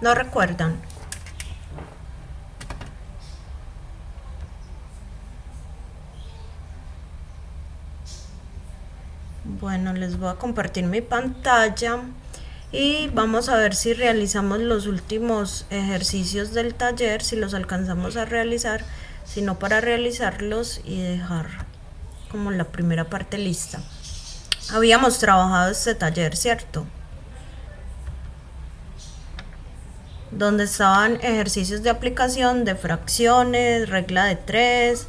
¿No recuerdan? Bueno, les voy a compartir mi pantalla y vamos a ver si realizamos los últimos ejercicios del taller, si los alcanzamos a realizar, si no, para realizarlos y dejar como la primera parte lista. Habíamos trabajado este taller, ¿cierto? Donde estaban ejercicios de aplicación de fracciones, regla de tres,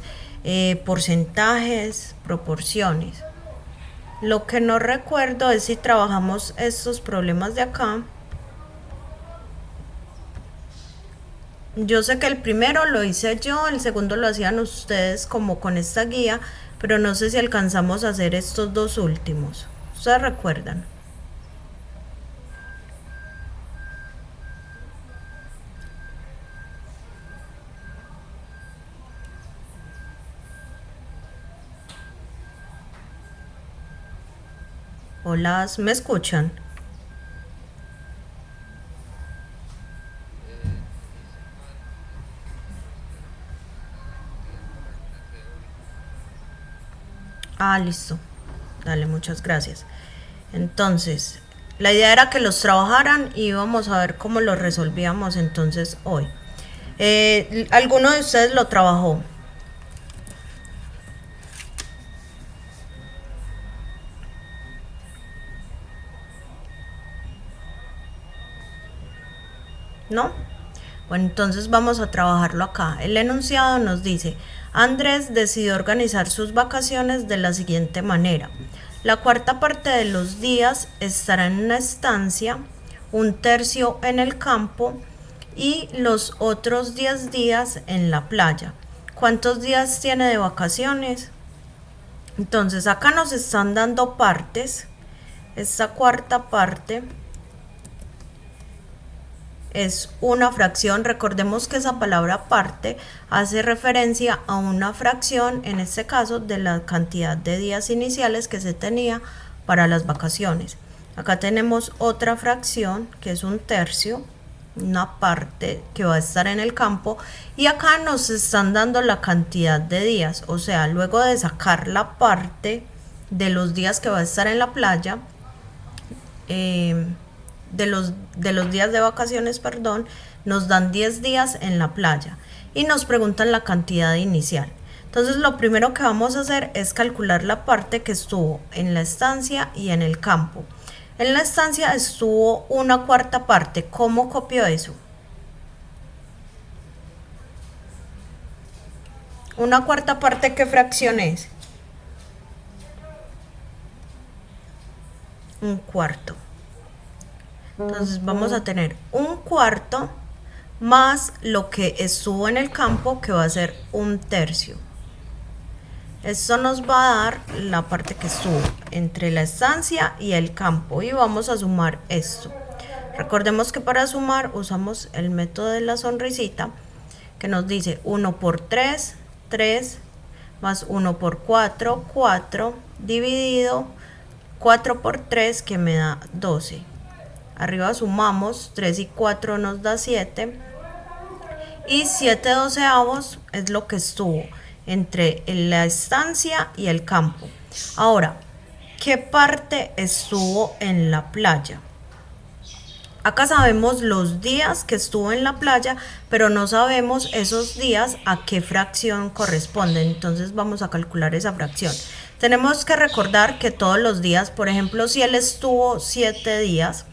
porcentajes, proporciones. Lo que no recuerdo es si trabajamos estos problemas de acá. Yo sé que el primero lo hice yo, el segundo lo hacían ustedes como con esta guía, pero no sé si alcanzamos a hacer estos dos últimos. ¿Ustedes recuerdan? Hola, ¿me escuchan? Ah, listo. Dale, muchas gracias. Entonces, la idea era que los trabajaran y íbamos a ver cómo los resolvíamos entonces hoy. ¿Alguno de ustedes lo trabajó? ¿No? Bueno, entonces vamos a trabajarlo acá. El enunciado nos dice: Andrés decidió organizar sus vacaciones de la siguiente manera. La cuarta parte de los días estará en una estancia, un tercio en el campo y los otros 10 días en la playa. ¿Cuántos días tiene de vacaciones? Entonces acá nos están dando partes. Esta cuarta parte es una fracción. Recordemos que esa palabra parte hace referencia a una fracción, en este caso de la cantidad de días iniciales que se tenía para las vacaciones. Acá tenemos otra fracción que es un tercio, una parte que va a estar en el campo, y acá nos están dando la cantidad de días, o sea, luego de sacar la parte de los días que va a estar en la playa, de los días de vacaciones, perdón, nos dan 10 días en la playa y nos preguntan la cantidad inicial. Entonces lo primero que vamos a hacer es calcular la parte que estuvo en la estancia y en el campo. En la estancia estuvo una cuarta parte. ¿Cómo copio eso? Una cuarta parte, ¿qué fracción es? Un cuarto. Entonces vamos a tener un cuarto más lo que estuvo en el campo, que va a ser un tercio. Esto nos va a dar la parte que estuvo entre la estancia y el campo y vamos a sumar esto. Recordemos que para sumar usamos el método de la sonrisita, que nos dice 1 por 3, 3, más 1 por 4, 4, dividido 4 por 3, que me da 12. Arriba sumamos, 3 y 4 nos da 7. Y 7 doceavos es lo que estuvo entre la estancia y el campo. Ahora, ¿qué parte estuvo en la playa? Acá sabemos los días que estuvo en la playa, pero no sabemos esos días a qué fracción corresponden. Entonces vamos a calcular esa fracción. Tenemos que recordar que todos los días, por ejemplo, si él estuvo 7 días,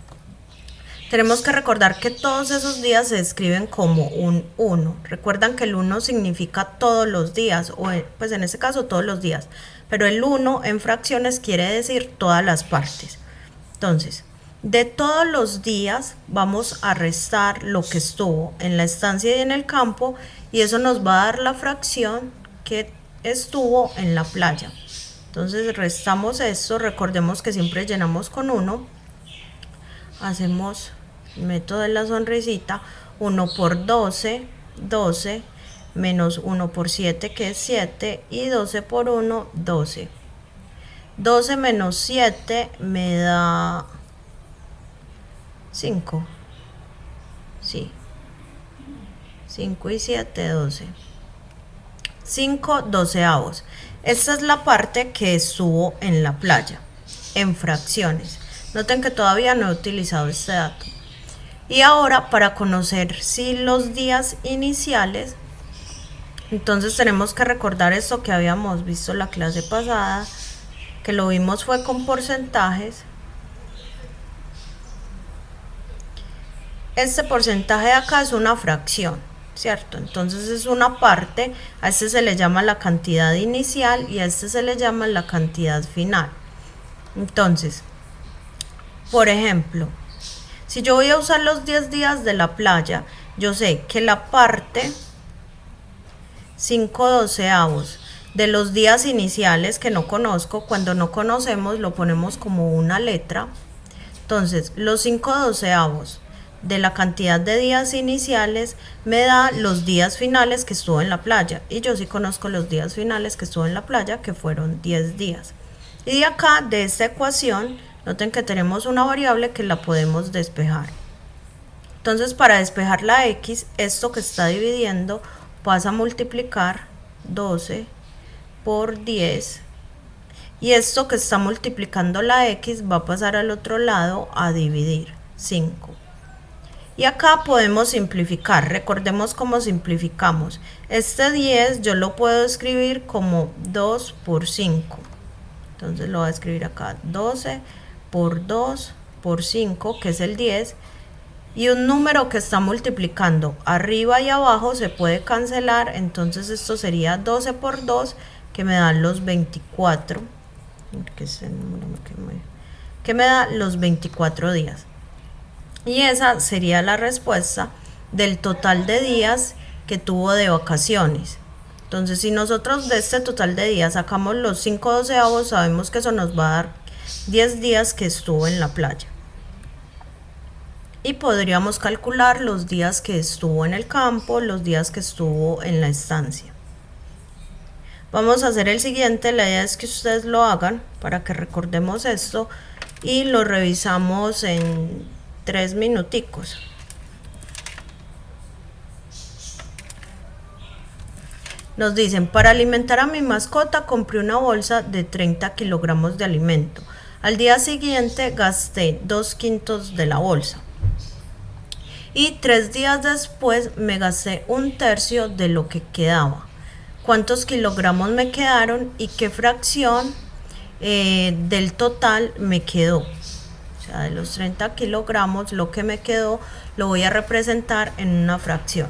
tenemos que recordar que todos esos días se escriben como un 1. Recuerdan que el 1 significa todos los días, o pues en este caso todos los días. Pero el 1 en fracciones quiere decir todas las partes. Entonces, de todos los días vamos a restar lo que estuvo en la estancia y en el campo, y eso nos va a dar la fracción que estuvo en la playa. Entonces restamos esto, recordemos que siempre llenamos con 1. Hacemos método de la sonrisita. 1 por 12, 12, menos 1 por 7, que es 7, y 12 por 1, 12. 12 menos 7 me da 5. Sí. 5 y 7, 12. 5 doceavos. Esta es la parte que estuvo en la playa, en fracciones. Noten que todavía no he utilizado este dato. Y ahora, para conocer si los días iniciales, entonces tenemos que recordar esto que habíamos visto la clase pasada, que lo vimos fue con porcentajes. Este porcentaje de acá es una fracción, ¿cierto? Entonces es una parte, a este se le llama la cantidad inicial y a este se le llama la cantidad final. Entonces, por ejemplo, si yo voy a usar los 10 días de la playa, yo sé que la parte 5 doceavos de los días iniciales que no conozco, cuando no conocemos lo ponemos como una letra. Entonces, los 5 doceavos de la cantidad de días iniciales me da los días finales que estuvo en la playa. Y yo sí conozco los días finales que estuvo en la playa, que fueron 10 días. Y de acá, de esta ecuación, noten que tenemos una variable que la podemos despejar. Entonces, para despejar la x, esto que está dividiendo pasa a multiplicar 12 por 10. Y esto que está multiplicando la x va a pasar al otro lado a dividir 5. Y acá podemos simplificar. Recordemos cómo simplificamos. Este 10 yo lo puedo escribir como 2 por 5. Entonces lo voy a escribir acá. 12 por 2 por 5, que es el 10. Y un número que está multiplicando arriba y abajo se puede cancelar. Entonces esto sería 12 por 2, que me da los 24. Que es el número que me da los 24 días. Y esa sería la respuesta del total de días que tuvo de vacaciones. Entonces, si nosotros de este total de días sacamos los 5 doceavos, sabemos que eso nos va a dar 10 días que estuvo en la playa. Y podríamos calcular los días que estuvo en el campo, los días que estuvo en la estancia. Vamos a hacer el siguiente. La idea es que ustedes lo hagan para que recordemos esto y lo revisamos en 3 minuticos. Nos dicen: para alimentar a mi mascota compré una bolsa de 30 kilogramos de alimento. Al día siguiente gasté 2 quintos de la bolsa. Y 3 días después me gasté un tercio de lo que quedaba. ¿Cuántos kilogramos me quedaron y qué fracción del total me quedó? O sea, de los 30 kilogramos, lo que me quedó lo voy a representar en una fracción.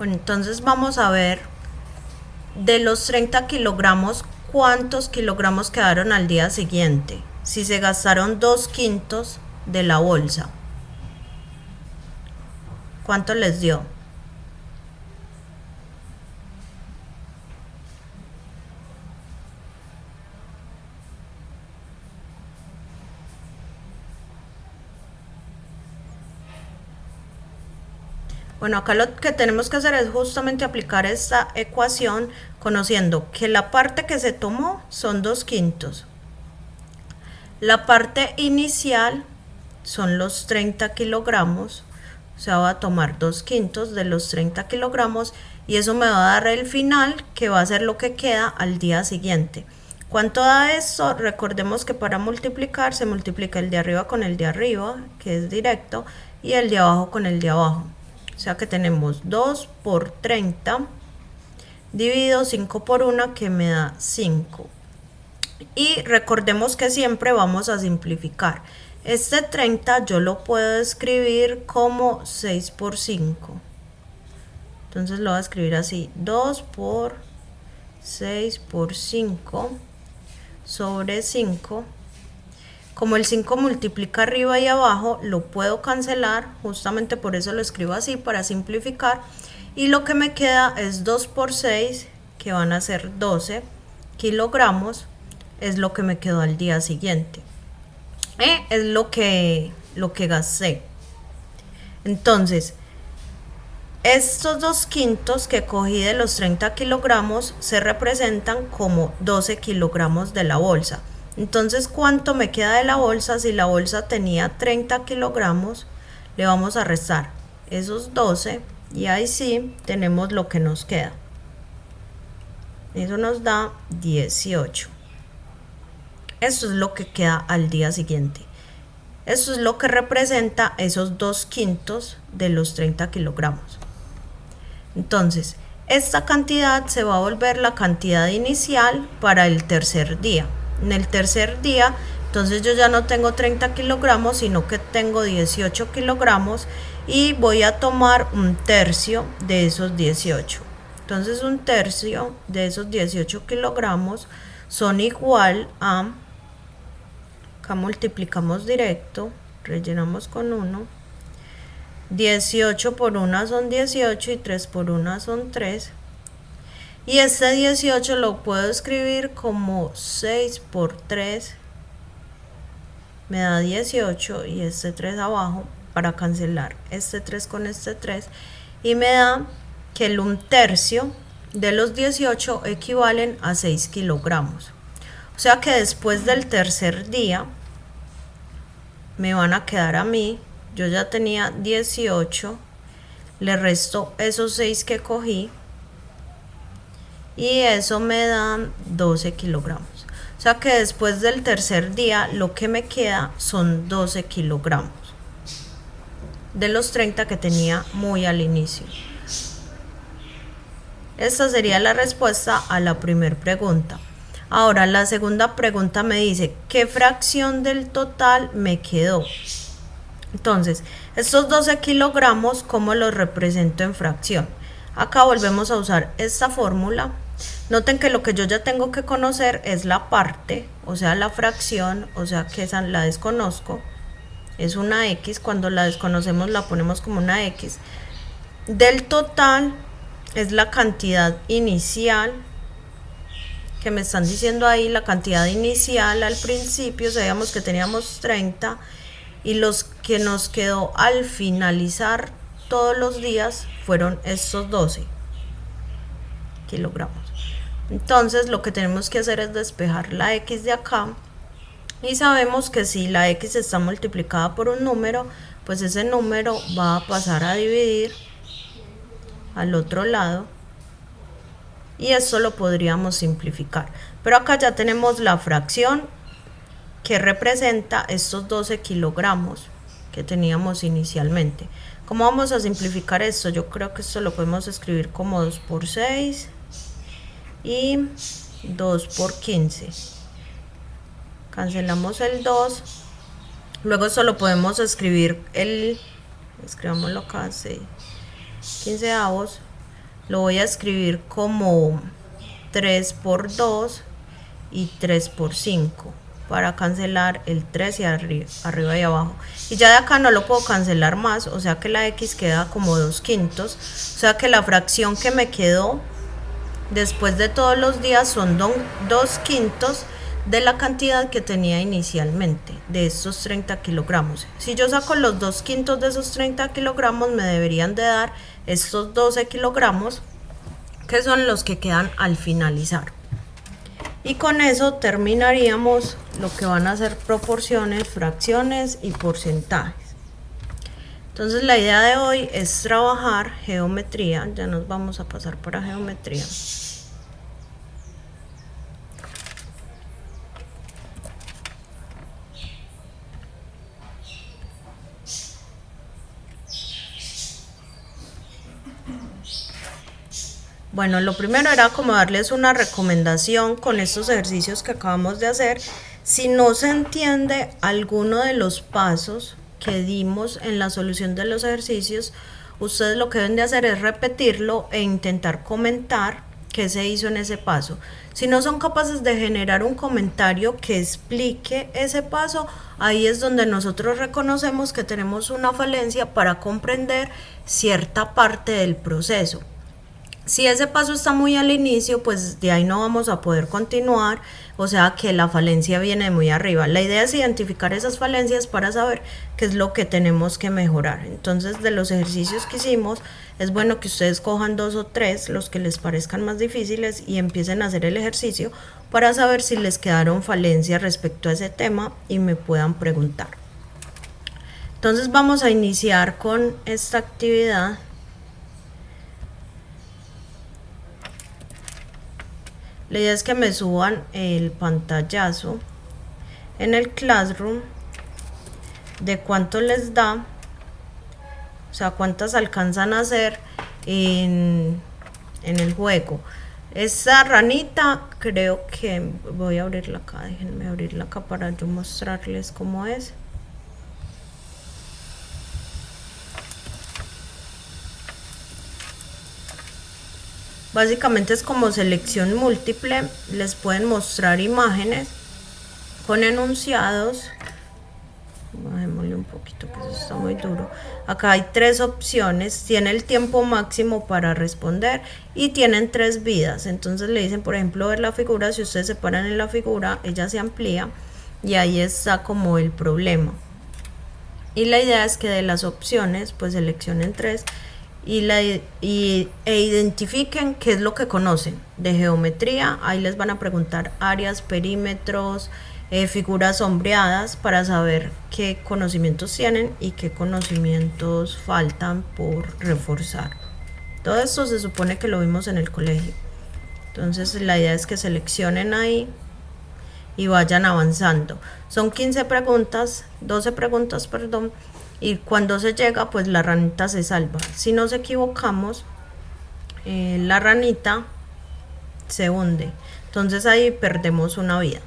Bueno, entonces vamos a ver de los 30 kilogramos, ¿cuántos kilogramos quedaron al día siguiente? Si se gastaron 2/5 de la bolsa, ¿cuánto les dio? Bueno, acá lo que tenemos que hacer es justamente aplicar esta ecuación conociendo que la parte que se tomó son 2/5. La parte inicial son los 30 kilogramos, o sea, va a tomar 2/5 de los 30 kilogramos y eso me va a dar el final, que va a ser lo que queda al día siguiente. ¿Cuánto da esto? Recordemos que para multiplicar se multiplica el de arriba con el de arriba, que es directo, y el de abajo con el de abajo. O sea que tenemos 2 por 30 dividido 5 por 1, que me da 5. Y recordemos que siempre vamos a simplificar. Este 30 yo lo puedo escribir como 6 por 5. Entonces lo voy a escribir así: 2 por 6 por 5 sobre 5. Como el 5 multiplica arriba y abajo, lo puedo cancelar, justamente por eso lo escribo así, para simplificar. Y lo que me queda es 2 por 6, que van a ser 12 kilogramos, es lo que me quedó al día siguiente. Es lo que gasté. Entonces, estos 2/5 que cogí de los 30 kilogramos se representan como 12 kilogramos de la bolsa. Entonces, ¿cuánto me queda de la bolsa? Si la bolsa tenía 30 kilogramos, le vamos a restar esos 12 y ahí sí tenemos lo que nos queda. Eso nos da 18. Eso es lo que queda al día siguiente. Eso es lo que representa esos 2/5 de los 30 kilogramos. Entonces, esta cantidad se va a volver la cantidad inicial para el tercer día. En el tercer día, entonces yo ya no tengo 30 kilogramos, sino que tengo 18 kilogramos y voy a tomar un tercio de esos 18. Entonces, un tercio de esos 18 kilogramos son igual a, acá multiplicamos directo, rellenamos con 1. 18 por 1 son 18 y 3 por 1 son 3. Y este 18 lo puedo escribir como 6 por 3. Me da 18 y este 3 abajo para cancelar este 3 con este 3. Y me da que el 1/3 de los 18 equivalen a 6 kilogramos. O sea que después del tercer día me van a quedar a mí, yo ya tenía 18, le resto esos 6 que cogí y eso me dan 12 kilogramos. O sea que después del tercer día lo que me queda son 12 kilogramos de los 30 que tenía muy al inicio. Esta sería la respuesta a la primera pregunta. Ahora la segunda pregunta me dice, ¿qué fracción del total me quedó? Entonces, estos 12 kilogramos, ¿cómo los represento en fracción? Acá volvemos a usar esta fórmula. Noten que lo que yo ya tengo que conocer es la parte, o sea, la fracción, o sea, que esa la desconozco. Es una X, cuando la desconocemos la ponemos como una X. Del total es la cantidad inicial, que me están diciendo ahí la cantidad inicial al principio, sabíamos que teníamos 30 y los que nos quedó al finalizar todos los días fueron estos 12 kilogramos. Entonces lo que tenemos que hacer es despejar la X de acá y sabemos que si la X está multiplicada por un número, pues ese número va a pasar a dividir al otro lado y esto lo podríamos simplificar, pero acá ya tenemos la fracción que representa estos 12 kilogramos que teníamos inicialmente. ¿Cómo vamos a simplificar esto? Yo creo que esto lo podemos escribir como 2 por 6 y 2 por 15. Cancelamos el 2. Luego esto lo podemos escribir escribámoslo acá, 6 quinceavos. lo voy a escribir como 3 por 2 y 3 por 5 para cancelar el 3 y arriba y abajo, y ya de acá no lo puedo cancelar más, o sea que la x queda como 2/5, o sea que la fracción que me quedó después de todos los días son 2/5 de la cantidad que tenía inicialmente de estos 30 kilogramos. Si yo saco los 2/5 de esos 30 kilogramos, me deberían de dar estos 12 kilogramos, que son los que quedan al finalizar. Y con eso terminaríamos lo que van a ser proporciones, fracciones y porcentajes. Entonces la idea de hoy es trabajar geometría. Ya nos vamos a pasar para geometría. Bueno, lo primero era como darles una recomendación con estos ejercicios que acabamos de hacer. Si no se entiende alguno de los pasos que dimos en la solución de los ejercicios, ustedes lo que deben de hacer es repetirlo e intentar comentar qué se hizo en ese paso. Si no son capaces de generar un comentario que explique ese paso, ahí es donde nosotros reconocemos que tenemos una falencia para comprender cierta parte del proceso. Si ese paso está muy al inicio, pues de ahí no vamos a poder continuar, o sea que la falencia viene muy arriba. La idea es identificar esas falencias para saber qué es lo que tenemos que mejorar. Entonces, de los ejercicios que hicimos, es bueno que ustedes cojan 2 o 3, los que les parezcan más difíciles, y empiecen a hacer el ejercicio para saber si les quedaron falencias respecto a ese tema y me puedan preguntar. Entonces vamos a iniciar con esta actividad. La idea es que me suban el pantallazo en el Classroom de cuánto les da, o sea, cuántas alcanzan a hacer en el juego. Esa ranita creo que voy a abrirla acá, déjenme abrirla acá para yo mostrarles cómo es. Básicamente es como selección múltiple, les pueden mostrar imágenes con enunciados. Bajémosle un poquito que eso está muy duro. Acá hay 3 opciones, tiene el tiempo máximo para responder y tienen 3 vidas. Entonces le dicen, por ejemplo, ver la figura. Si ustedes se paran en la figura, ella se amplía y ahí está como el problema. Y la idea es que de las opciones pues seleccionen 3 e identifiquen qué es lo que conocen de geometría. Ahí les van a preguntar áreas, perímetros, figuras sombreadas, para saber qué conocimientos tienen y qué conocimientos faltan por reforzar. Todo esto se supone que lo vimos en el colegio. Entonces la idea es que seleccionen ahí y vayan avanzando. Son 15 preguntas, 12 preguntas, perdón. Y cuando se llega, pues la ranita se salva. Si nos equivocamos, la ranita se hunde. Entonces ahí perdemos una vida.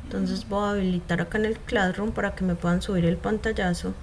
Entonces voy a habilitar acá en el Classroom para que me puedan subir el pantallazo.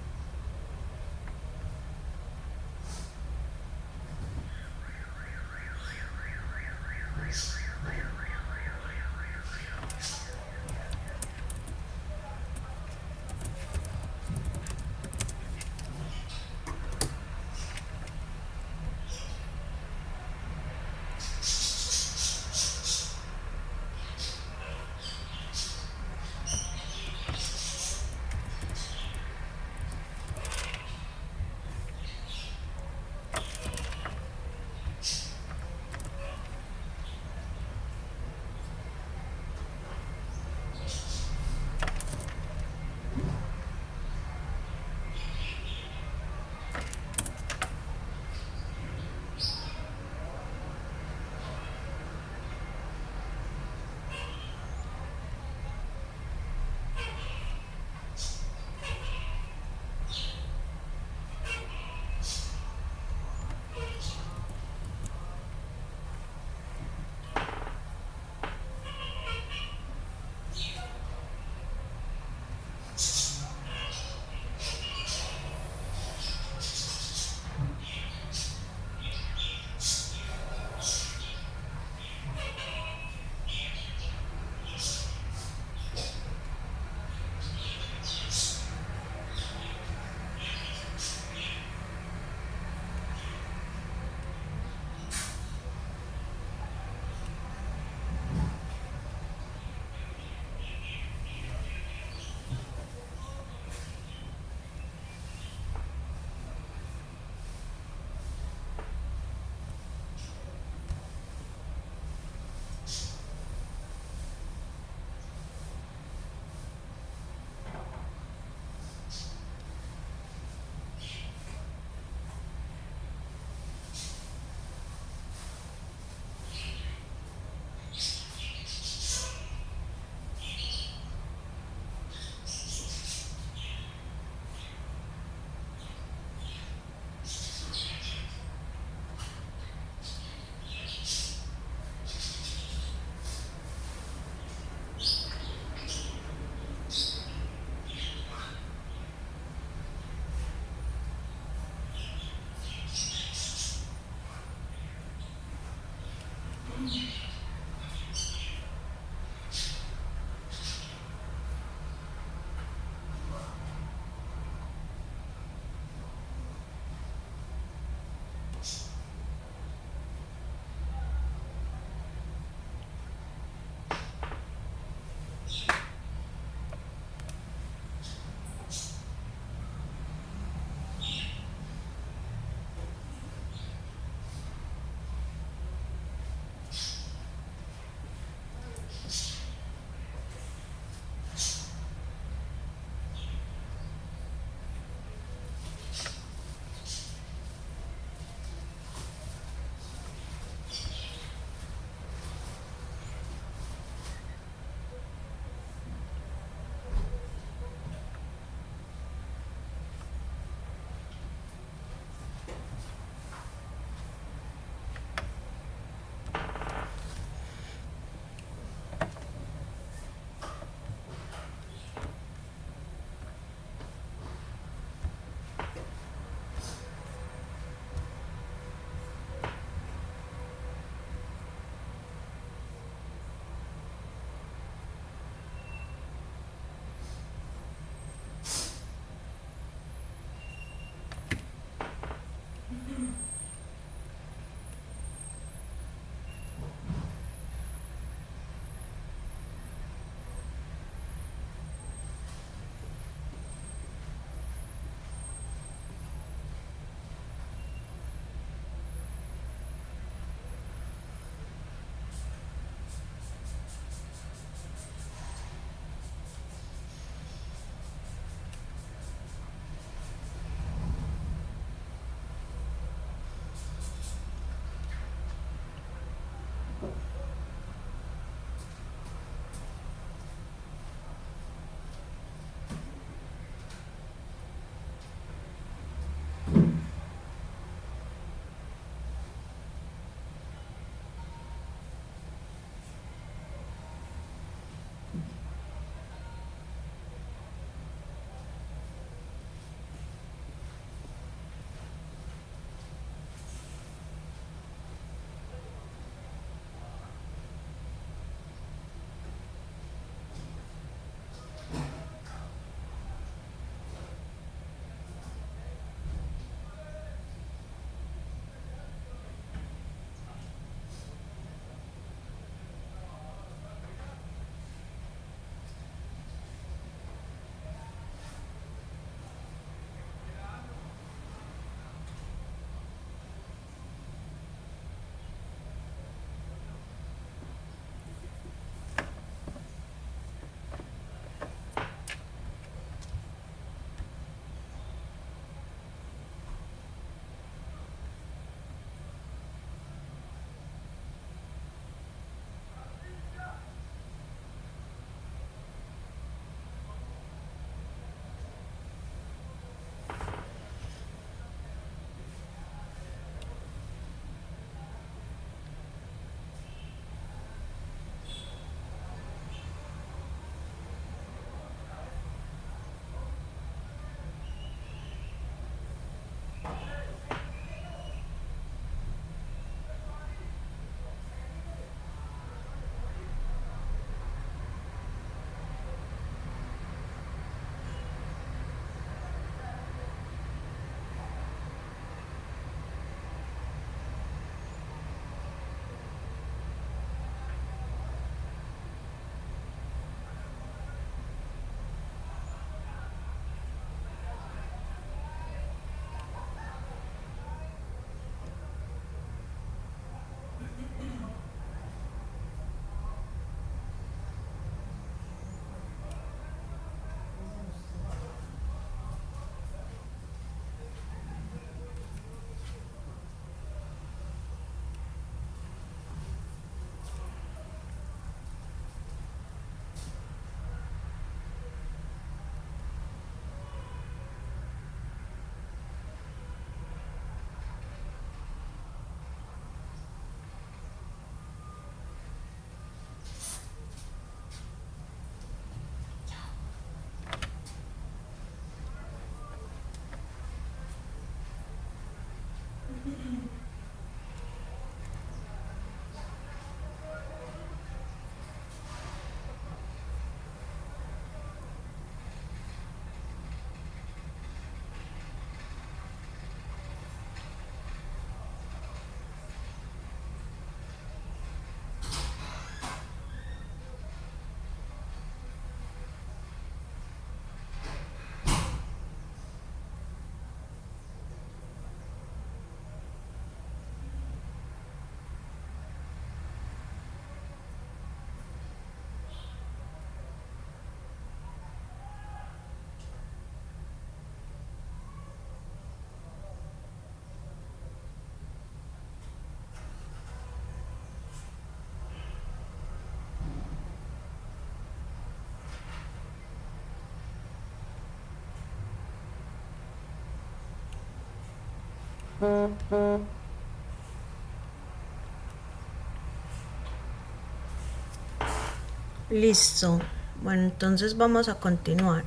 Listo. Bueno, entonces vamos a continuar.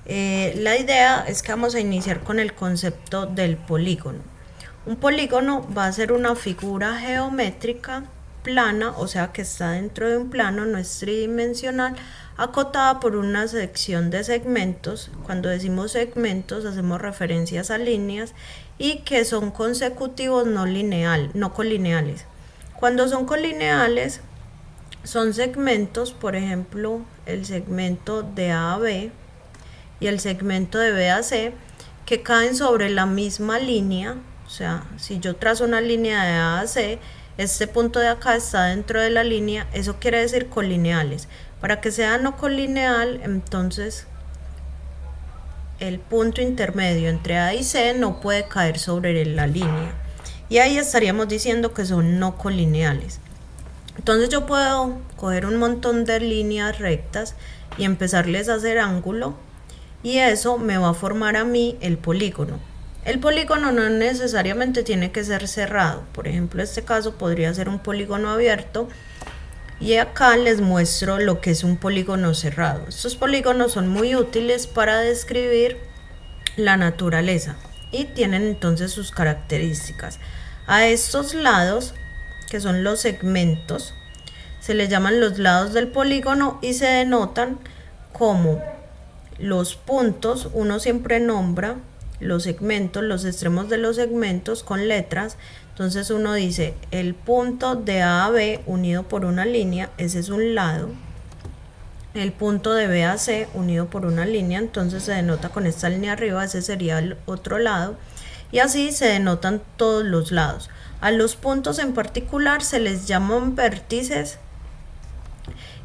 La idea es que vamos a iniciar con el concepto del polígono. Un polígono va a ser una figura geométrica plana, o sea que está dentro de un plano, no es tridimensional, acotada por una sección de segmentos. Cuando decimos segmentos hacemos referencias a líneas y que son consecutivos, no colineales. Cuando son colineales son segmentos, por ejemplo el segmento de A a B y el segmento de B a C, que caen sobre la misma línea. O sea, si yo trazo una línea de A a C, este punto de acá está dentro de la línea, eso quiere decir colineales. Para que sea no colineal, entonces el punto intermedio entre A y C no puede caer sobre la línea, y ahí estaríamos diciendo que son no colineales. Entonces yo puedo coger un montón de líneas rectas y empezarles a hacer ángulo, y eso me va a formar a mí el polígono. El polígono no necesariamente tiene que ser cerrado. Por ejemplo, este caso podría ser un polígono abierto, y acá les muestro lo que es un polígono cerrado. Estos polígonos son muy útiles para describir la naturaleza y tienen entonces sus características. A estos lados, que son los segmentos, se les llaman los lados del polígono y se denotan como los puntos. Uno siempre nombra los segmentos, los extremos de los segmentos con letras. Entonces uno dice el punto de A a B unido por una línea, ese es un lado. El punto de B a C unido por una línea, entonces se denota con esta línea arriba, ese sería el otro lado. Y así se denotan todos los lados. A los puntos en particular se les llaman vértices,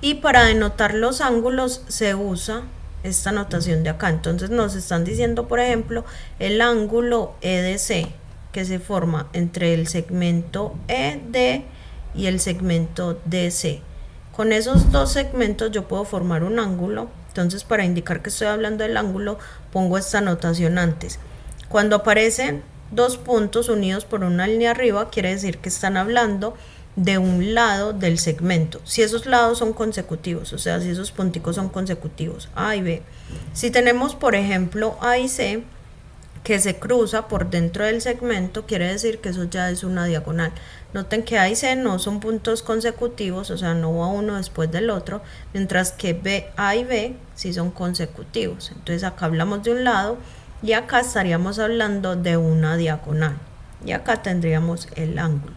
y para denotar los ángulos se usa esta notación de acá. Entonces nos están diciendo, por ejemplo, el ángulo EDC, que se forma entre el segmento ED y el segmento DC. Con esos dos segmentos yo puedo formar un ángulo. Entonces, para indicar que estoy hablando del ángulo, pongo esta notación antes. Cuando aparecen dos puntos unidos por una línea arriba, quiere decir que están hablando de un lado del segmento. Si esos lados son consecutivos, o sea, si esos punticos son consecutivos, A y B. Si tenemos, por ejemplo, A y C, que se cruza por dentro del segmento, quiere decir que eso ya es una diagonal. Noten que A y C no son puntos consecutivos, o sea, no va uno después del otro, mientras que A y B sí son consecutivos. Entonces acá hablamos de un lado y acá estaríamos hablando de una diagonal, y acá tendríamos el ángulo.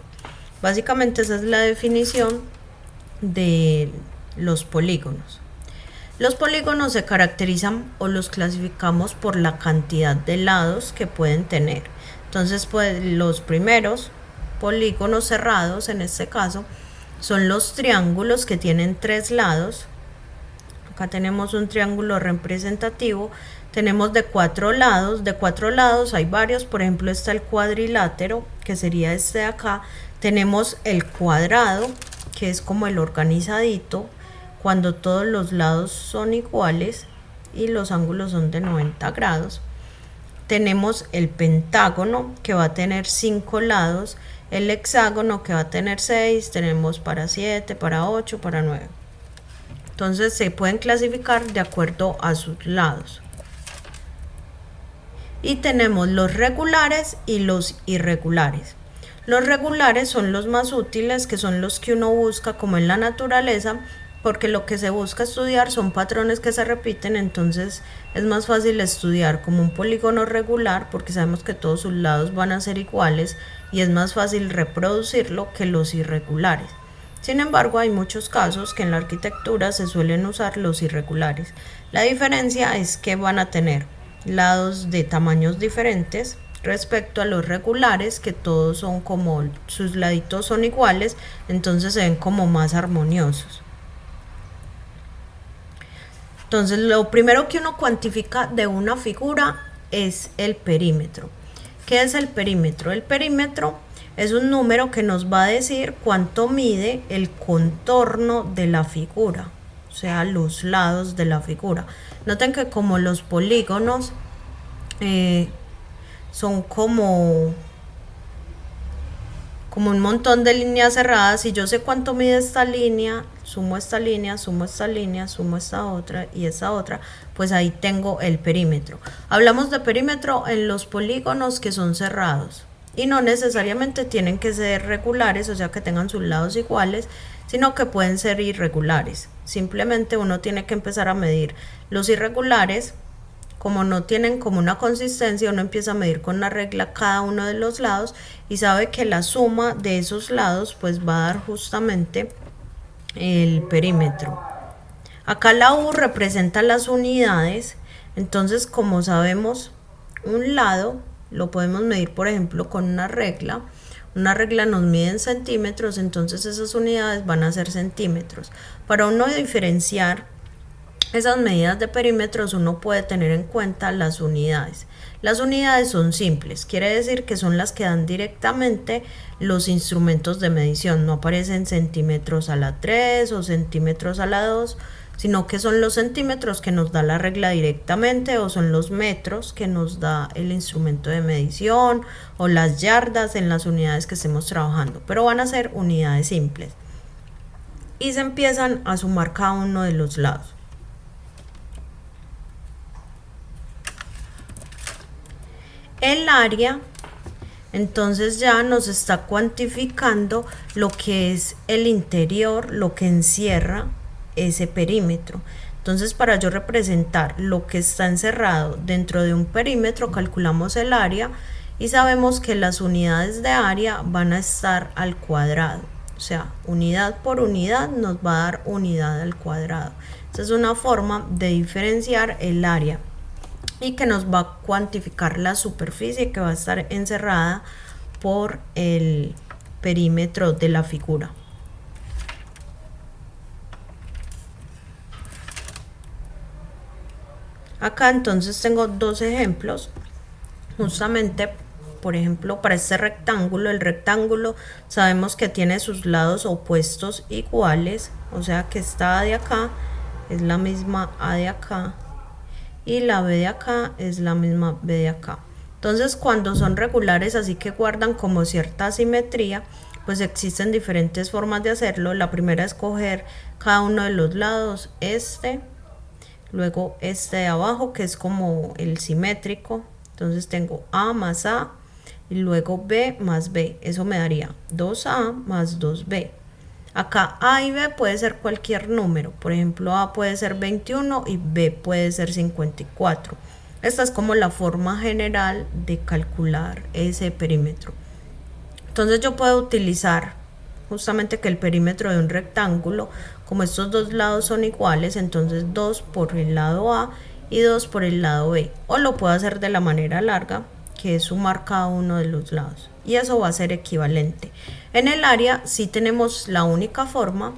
Básicamente esa es la definición de los polígonos. Los polígonos se caracterizan o los clasificamos por la cantidad de lados que pueden tener. Entonces, pues, los primeros polígonos cerrados, en este caso, son los triángulos que tienen 3 lados. Acá tenemos un triángulo representativo. Tenemos de 4 lados. De 4 lados hay varios. Por ejemplo, está el cuadrilátero, que sería este de acá. Tenemos el cuadrado, que es como el organizadito, cuando todos los lados son iguales y los ángulos son de 90 grados. Tenemos el pentágono, que va a tener 5 lados. El hexágono, que va a tener 6. Tenemos para 7, para 8, para 9. Entonces se pueden clasificar de acuerdo a sus lados. Y tenemos los regulares y los irregulares. Los regulares son los más útiles, que son los que uno busca como en la naturaleza, porque lo que se busca estudiar son patrones que se repiten. Entonces es más fácil estudiar como un polígono regular, porque sabemos que todos sus lados van a ser iguales y es más fácil reproducirlo que los irregulares. Sin embargo, hay muchos casos que en la arquitectura se suelen usar los irregulares. La diferencia es que van a tener lados de tamaños diferentes respecto a los regulares, que todos son como sus laditos son iguales, entonces se ven como más armoniosos. Entonces, lo primero que uno cuantifica de una figura es el perímetro. ¿Qué es el perímetro? El perímetro es un número que nos va a decir cuánto mide el contorno de la figura, o sea, los lados de la figura. Noten que como los polígonos son como un montón de líneas cerradas y yo sé cuánto mide esta línea, sumo esta línea, sumo esta línea, sumo esta otra y esta otra, pues ahí tengo el perímetro. Hablamos de perímetro en los polígonos que son cerrados y no necesariamente tienen que ser regulares, o sea que tengan sus lados iguales, sino que pueden ser irregulares. Simplemente uno tiene que empezar a medir los irregulares. Como no tienen como una consistencia, uno empieza a medir con una regla cada uno de los lados y sabe que la suma de esos lados pues va a dar justamente el perímetro. Acá la U representa las unidades, entonces como sabemos un lado lo podemos medir por ejemplo con una regla. Una regla nos mide en centímetros, entonces esas unidades van a ser centímetros. Para uno diferenciar esas medidas de perímetros uno puede tener en cuenta las unidades. Las unidades son simples, quiere decir que son las que dan directamente los instrumentos de medición, no aparecen centímetros a la 3 o centímetros a la 2, sino que son los centímetros que nos da la regla directamente o son los metros que nos da el instrumento de medición o las yardas en las unidades que estemos trabajando, pero van a ser unidades simples y se empiezan a sumar cada uno de los lados. El área entonces ya nos está cuantificando lo que es el interior, lo que encierra ese perímetro. Entonces para yo representar lo que está encerrado dentro de un perímetro calculamos el área y sabemos que las unidades de área van a estar al cuadrado. O sea, unidad por unidad nos va a dar unidad al cuadrado. Esa es una forma de diferenciar el área y que nos va a cuantificar la superficie que va a estar encerrada por el perímetro de la figura. Acá entonces tengo dos ejemplos, justamente por ejemplo para este rectángulo. El rectángulo sabemos que tiene sus lados opuestos iguales, o sea que esta A de acá es la misma A de acá y la B de acá es la misma B de acá. Entonces cuando son regulares, así que guardan como cierta simetría, pues existen diferentes formas de hacerlo. La primera es coger cada uno de los lados, luego este de abajo que es como el simétrico, entonces tengo A más A y luego B más B, eso me daría 2A más 2B. Acá A y B puede ser cualquier número, por ejemplo A puede ser 21 y B puede ser 54. Esta es como la forma general de calcular ese perímetro. Entonces yo puedo utilizar justamente que el perímetro de un rectángulo, como estos dos lados son iguales, entonces 2 por el lado A y 2 por el lado B. O lo puedo hacer de la manera larga, que es sumar cada uno de los lados. Y eso va a ser equivalente. En el área sí tenemos la única forma,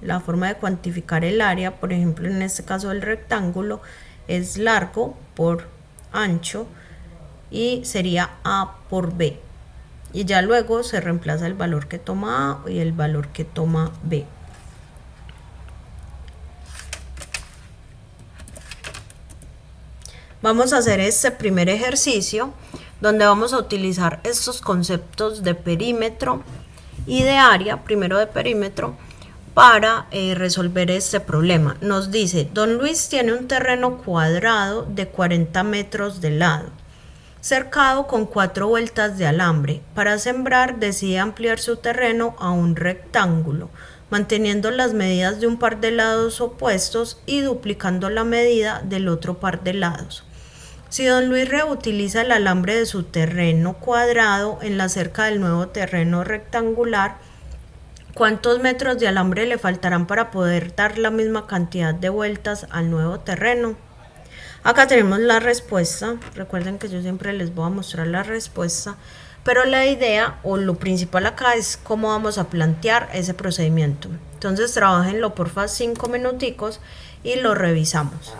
la forma de cuantificar el área, por ejemplo en este caso el rectángulo es largo por ancho y sería A por B. Y ya luego se reemplaza el valor que toma A y el valor que toma B. Vamos a hacer este primer ejercicio donde vamos a utilizar estos conceptos de perímetro y de área, primero de perímetro, para resolver este problema. Nos dice, don Luis tiene un terreno cuadrado de 40 metros de lado, cercado con 4 vueltas de alambre. Para sembrar decide ampliar su terreno a un rectángulo, manteniendo las medidas de un par de lados opuestos y duplicando la medida del otro par de lados. Si don Luis reutiliza el alambre de su terreno cuadrado en la cerca del nuevo terreno rectangular, ¿cuántos metros de alambre le faltarán para poder dar la misma cantidad de vueltas al nuevo terreno? Acá tenemos la respuesta. Recuerden que yo siempre les voy a mostrar la respuesta, pero la idea o lo principal acá es cómo vamos a plantear ese procedimiento. Entonces trabajenlo porfa 5 minuticos y lo revisamos.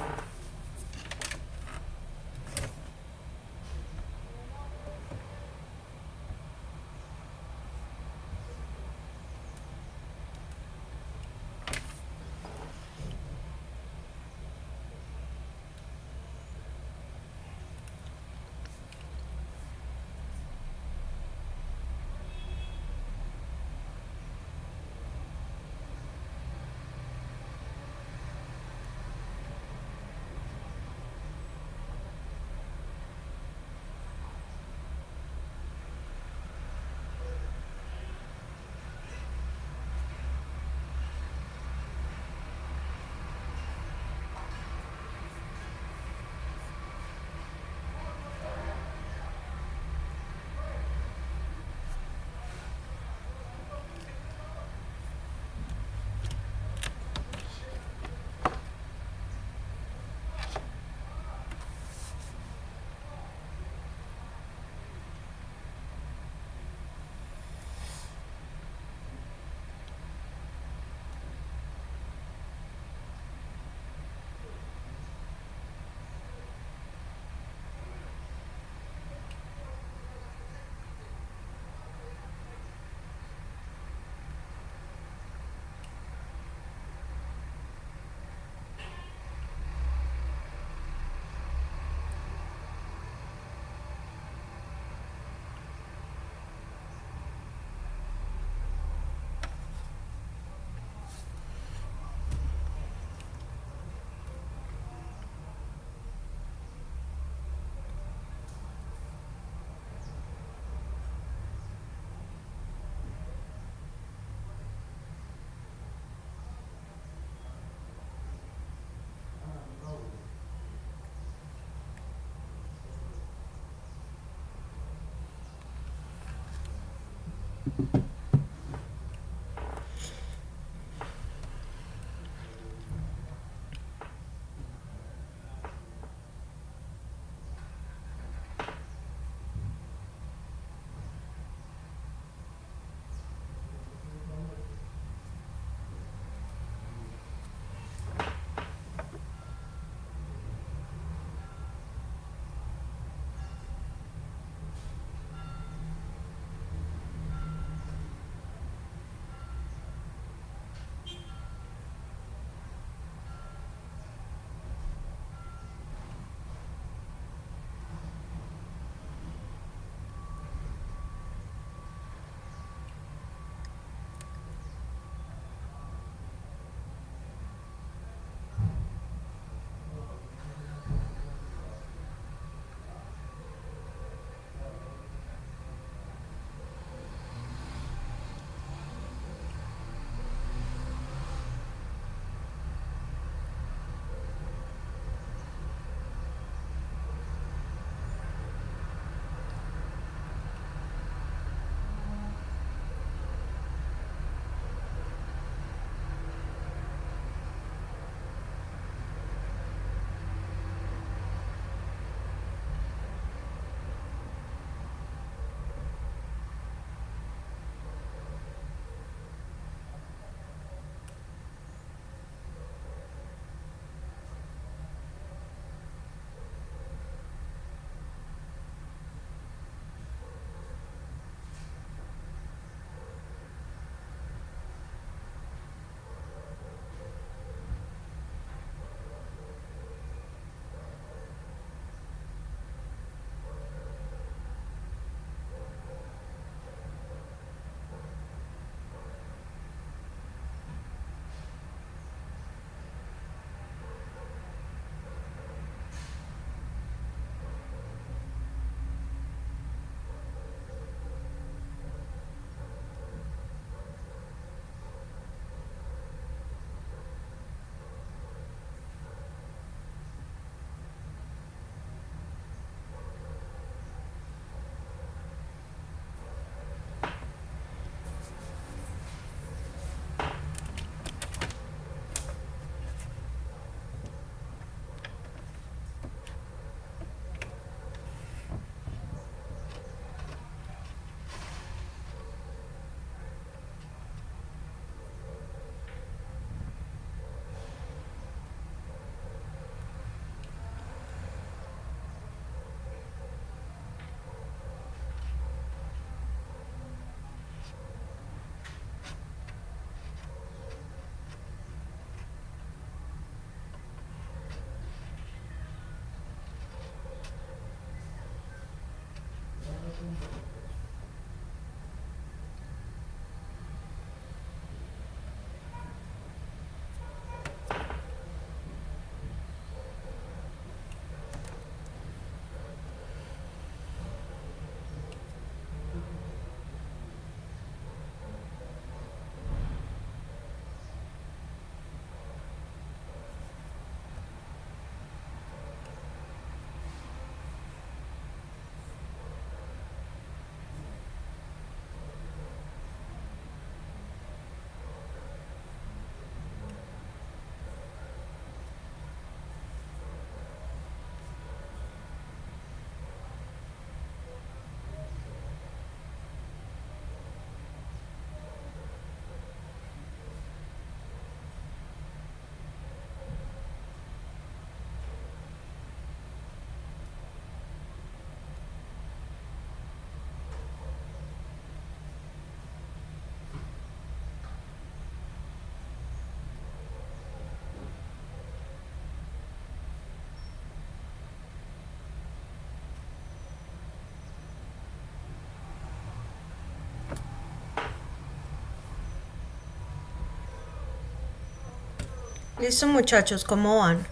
Listo, muchachos, ¿cómo van?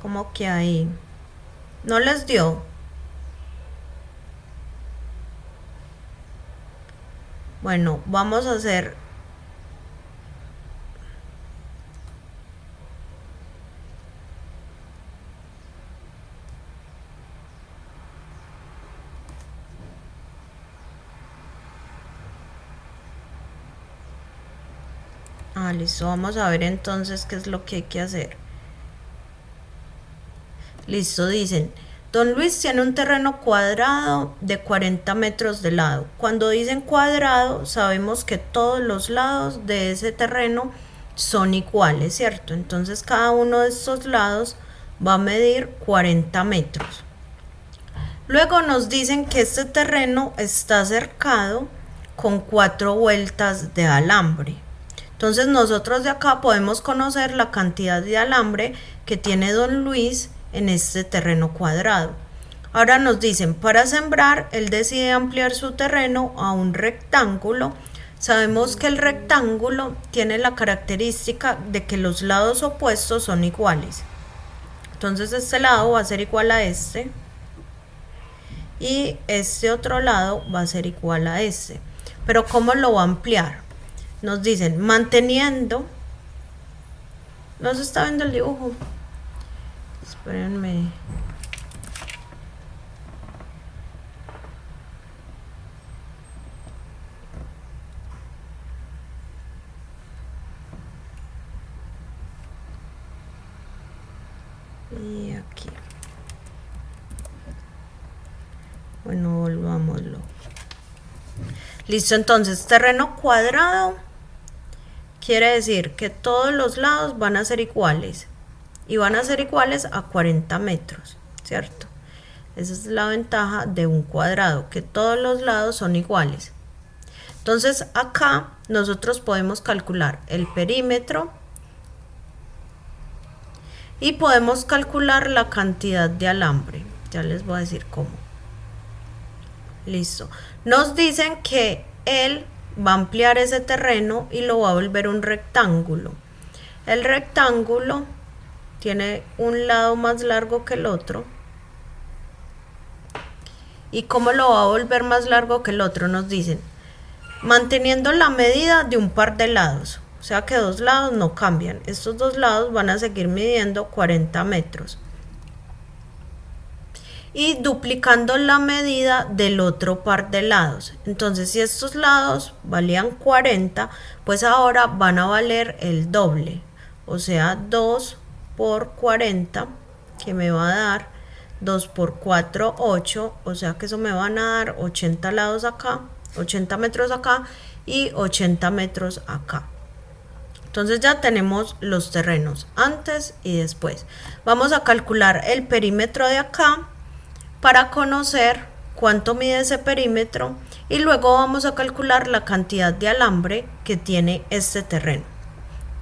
¿Cómo que ahí? ¿No les dio? Bueno, vamos a hacer listo, vamos a ver entonces qué es lo que hay que hacer. Listo, dicen, Don Luis tiene un terreno cuadrado de 40 metros de lado. Cuando dicen cuadrado, sabemos que todos los lados de ese terreno son iguales, ¿cierto? Entonces cada uno de estos lados va a medir 40 metros. Luego nos dicen que este terreno está cercado con 4 vueltas de alambre. Entonces nosotros de acá podemos conocer la cantidad de alambre que tiene Don Luis en este terreno cuadrado. Ahora nos dicen, para sembrar, él decide ampliar su terreno a un rectángulo. Sabemos que el rectángulo tiene la característica de que los lados opuestos son iguales. Entonces este lado va a ser igual a este y este otro lado va a ser igual a este. Pero ¿cómo lo va a ampliar? Nos dicen, manteniendo, no se está viendo el dibujo, espérenme, y aquí, bueno, volvámoslo. Listo, entonces terreno cuadrado quiere decir que todos los lados van a ser iguales y van a ser iguales a 40 metros, ¿cierto? Esa es la ventaja de un cuadrado, que todos los lados son iguales. Entonces acá nosotros podemos calcular el perímetro y podemos calcular la cantidad de alambre. Ya les voy a decir cómo. Listo. Nos dicen que él va a ampliar ese terreno y lo va a volver un rectángulo. El rectángulo tiene un lado más largo que el otro. ¿Y cómo lo va a volver más largo que el otro? Nos dicen, manteniendo la medida de un par de lados. O sea que dos lados no cambian. Estos dos lados van a seguir midiendo 40 metros. Y duplicando la medida del otro par de lados. Entonces, si estos lados valían 40, pues ahora van a valer el doble. O sea, 2 por 40, que me va a dar 2 por 4, 8. O sea que eso me van a dar 80 lados acá, 80 metros acá y 80 metros acá. Entonces ya tenemos los terrenos antes y después. Vamos a calcular el perímetro de acá para conocer cuánto mide ese perímetro y luego vamos a calcular la cantidad de alambre que tiene este terreno.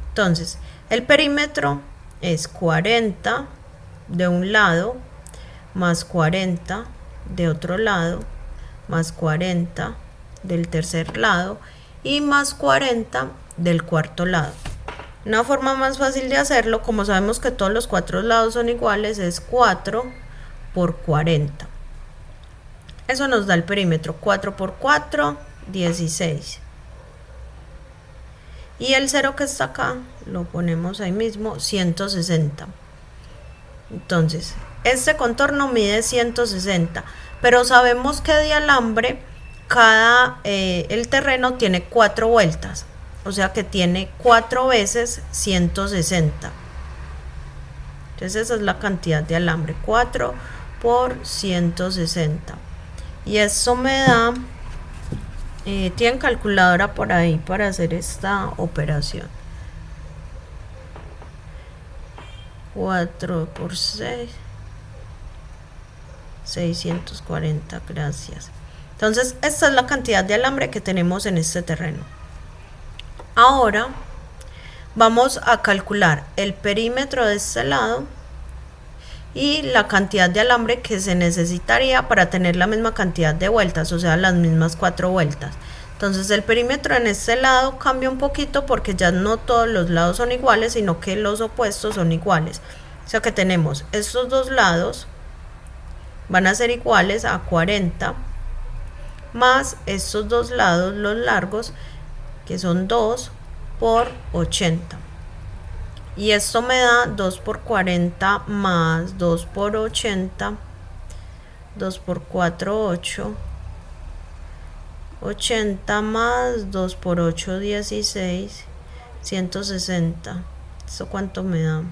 Entonces, el perímetro es 40 de un lado más 40 de otro lado más 40 del tercer lado y más 40 del cuarto lado. Una forma más fácil de hacerlo, como sabemos que todos los cuatro lados son iguales, es 4 por 40. Eso nos da el perímetro. 4 por 4, 16. Y el 0 que está acá, lo ponemos ahí mismo, 160. Entonces, este contorno mide 160. Pero sabemos que de alambre, el terreno tiene 4 vueltas. O sea que tiene 4 veces 160. Entonces esa es la cantidad de alambre. 4 por 160 y eso me da tienen calculadora por ahí para hacer esta operación. 4 por 6 640, gracias. Entonces esta es la cantidad de alambre que tenemos en este terreno. Ahora vamos a calcular el perímetro de este lado y la cantidad de alambre que se necesitaría para tener la misma cantidad de vueltas, o sea, las mismas 4 vueltas. Entonces el perímetro en este lado cambia un poquito porque ya no todos los lados son iguales, sino que los opuestos son iguales. O sea que tenemos estos dos lados van a ser iguales a 40 más estos dos lados, los largos, que son 2 por 80. Y esto me da 2 por 40 más 2 por 80, 2 por 4, 8, 80 más 2 por 8, 16, 160. ¿Esto cuánto me da?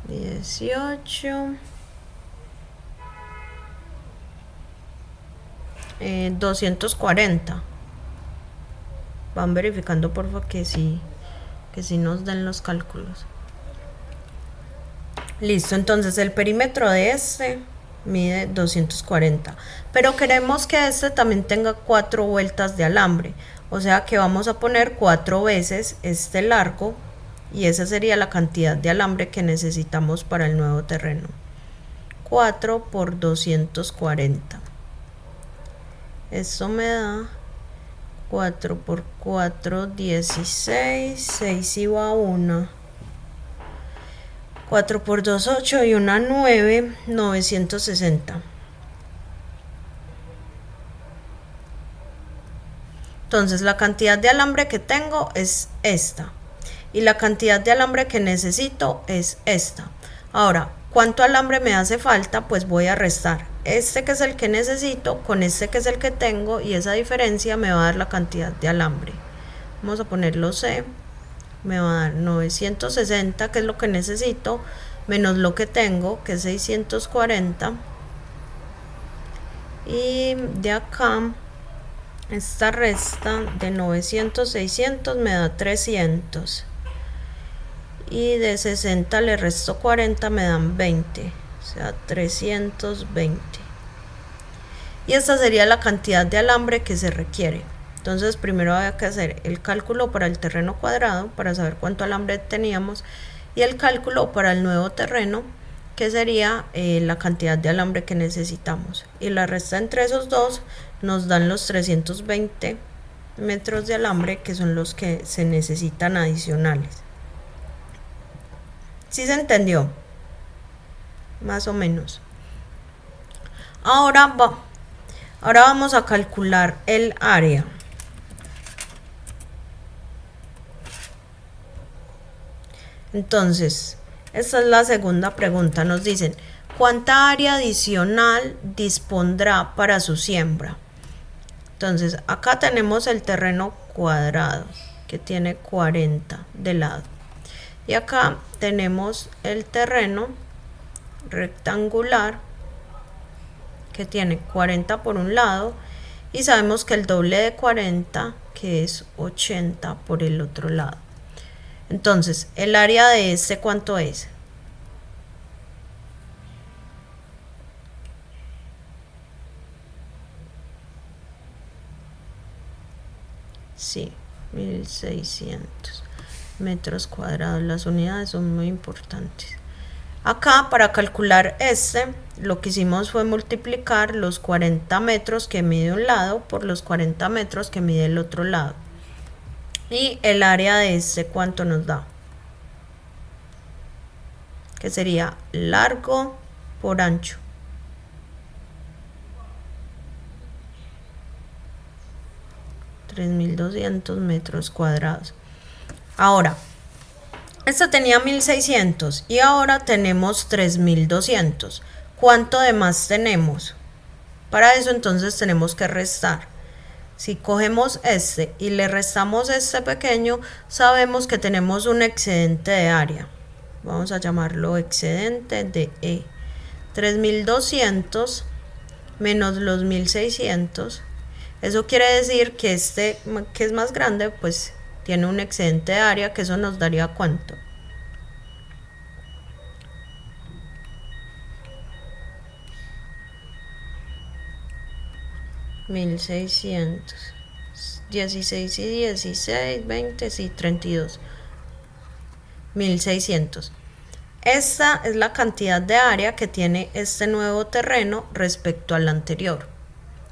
18, 240. Van verificando por favor que sí nos den los cálculos. Listo, entonces el perímetro de este mide 240, pero queremos que este también tenga 4 vueltas de alambre, o sea que vamos a poner 4 veces este largo, y esa sería la cantidad de alambre que necesitamos para el nuevo terreno. 4 por 240. Esto me da 4 por 4, 16, 6 y va 1. 4 por 2, 8 y una 9, 960. Entonces la cantidad de alambre que tengo es esta. Y la cantidad de alambre que necesito es esta. Ahora, ¿cuánto alambre me hace falta? Pues voy a restar este que es el que necesito con este que es el que tengo, y esa diferencia me va a dar la cantidad de alambre. Vamos a ponerlo C. Me va a dar 960, que es lo que necesito, menos lo que tengo, que es 640. Y de acá, esta resta de 900, 600 me da 300. Y de 60 le resto 40, me dan 20. O sea, 320. Y esta sería la cantidad de alambre que se requiere. Entonces primero había que hacer el cálculo para el terreno cuadrado para saber cuánto alambre teníamos, y el cálculo para el nuevo terreno, que sería la cantidad de alambre que necesitamos, y la resta entre esos dos nos dan los 320 metros de alambre, que son los que se necesitan adicionales. ¿Sí se entendió? Más o menos. Ahora vamos a calcular el área. Entonces, esta es la segunda pregunta. Nos dicen, ¿cuánta área adicional dispondrá para su siembra? Entonces, acá tenemos el terreno cuadrado, que tiene 40 de lado. Y acá tenemos el terreno rectangular, que tiene 40 por un lado, y sabemos que el doble de 40, que es 80 por el otro lado. Entonces, el área de este, ¿cuánto es? Sí, 1600 metros cuadrados. Las unidades son muy importantes. Acá, para calcular este, lo que hicimos fue multiplicar los 40 metros que mide un lado por los 40 metros que mide el otro lado. Y el área de este, ¿cuánto nos da? Que sería largo por ancho. $3,200 metros cuadrados. Ahora, esta tenía 1600 y ahora tenemos 3200. ¿Cuánto de más tenemos? Para eso entonces tenemos que restar. Si cogemos este y le restamos este pequeño, sabemos que tenemos un excedente de área. Vamos a llamarlo excedente de E. 3200 menos los 1600. Eso quiere decir que este, que es más grande, pues tiene un excedente de área, que eso nos daría ¿cuánto? $1,600. 16 y 16, 20, sí, 32. 1,600. Esta es la cantidad de área que tiene este nuevo terreno respecto al anterior.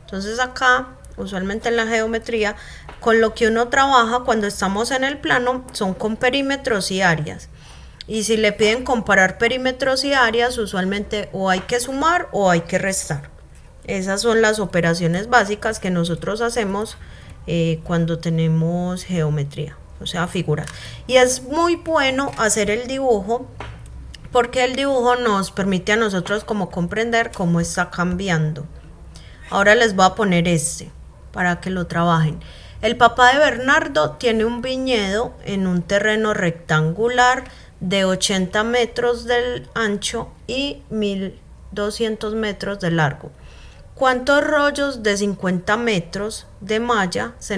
Entonces acá, usualmente en la geometría, con lo que uno trabaja cuando estamos en el plano son con perímetros y áreas. Y si le piden comparar perímetros y áreas, usualmente o hay que sumar o hay que restar. Esas son las operaciones básicas que nosotros hacemos cuando tenemos geometría, o sea, figuras. Y es muy bueno hacer el dibujo porque el dibujo nos permite a nosotros como comprender cómo está cambiando. Ahora les voy a poner este para que lo trabajen. El papá de Bernardo tiene un viñedo en un terreno rectangular de 80 metros del ancho y 1200 metros de largo. ¿Cuántos rollos de 50 metros de malla se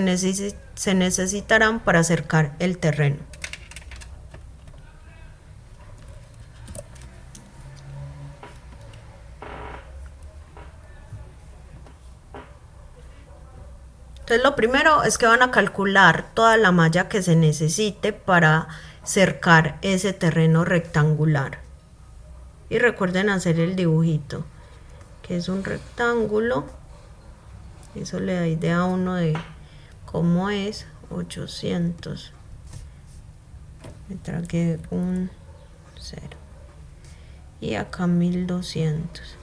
necesitarán para cercar el terreno? Entonces lo primero es que van a calcular toda la malla que se necesite para cercar ese terreno rectangular. Y recuerden hacer el dibujito, que es un rectángulo. Eso le da idea a uno de cómo es. 800. Me tragué un 0. Y acá 1200.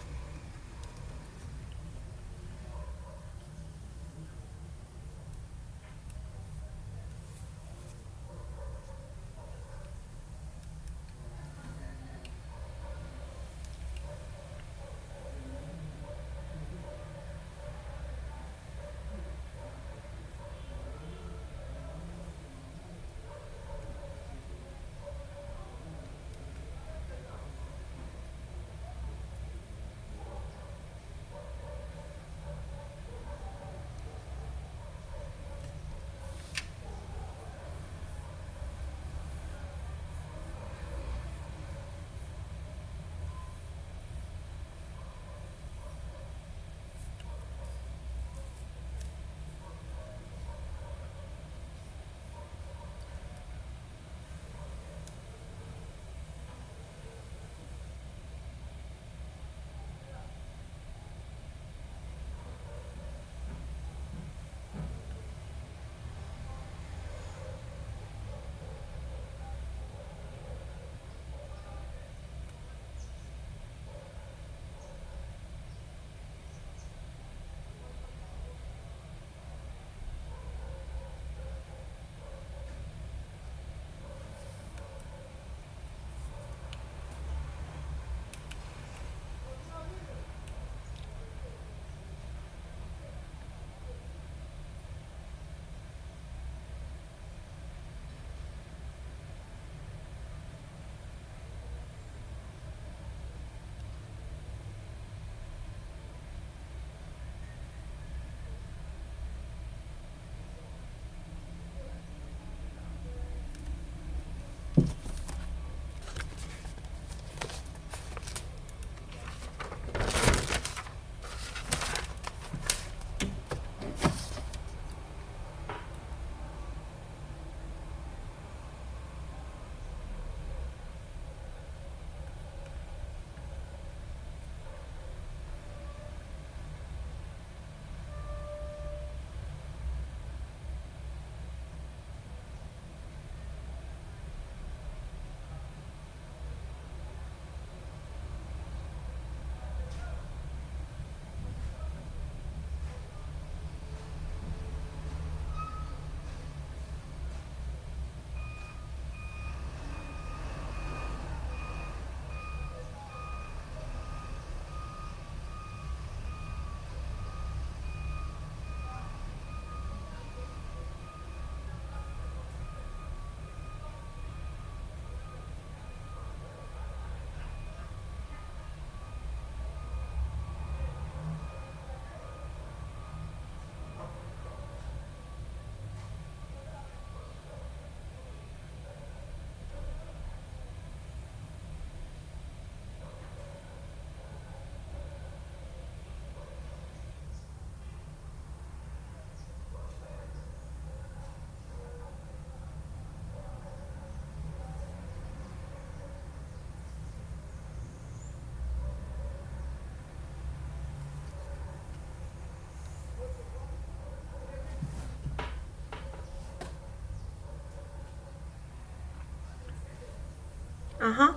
Ajá.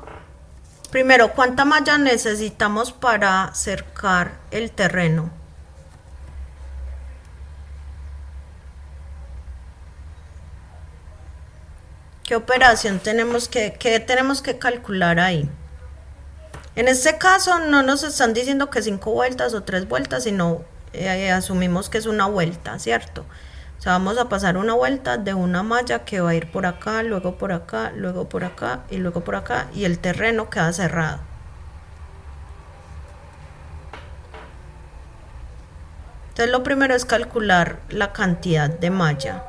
Primero, ¿cuánta malla necesitamos para cercar el terreno? ¿Qué operación tenemos qué tenemos que calcular ahí? En este caso no nos están diciendo que 5 vueltas o 3 vueltas, sino asumimos que es una vuelta, ¿cierto? O sea, vamos a pasar una vuelta de una malla que va a ir por acá, luego por acá, luego por acá y luego por acá, y el terreno queda cerrado. Entonces lo primero es calcular la cantidad de malla.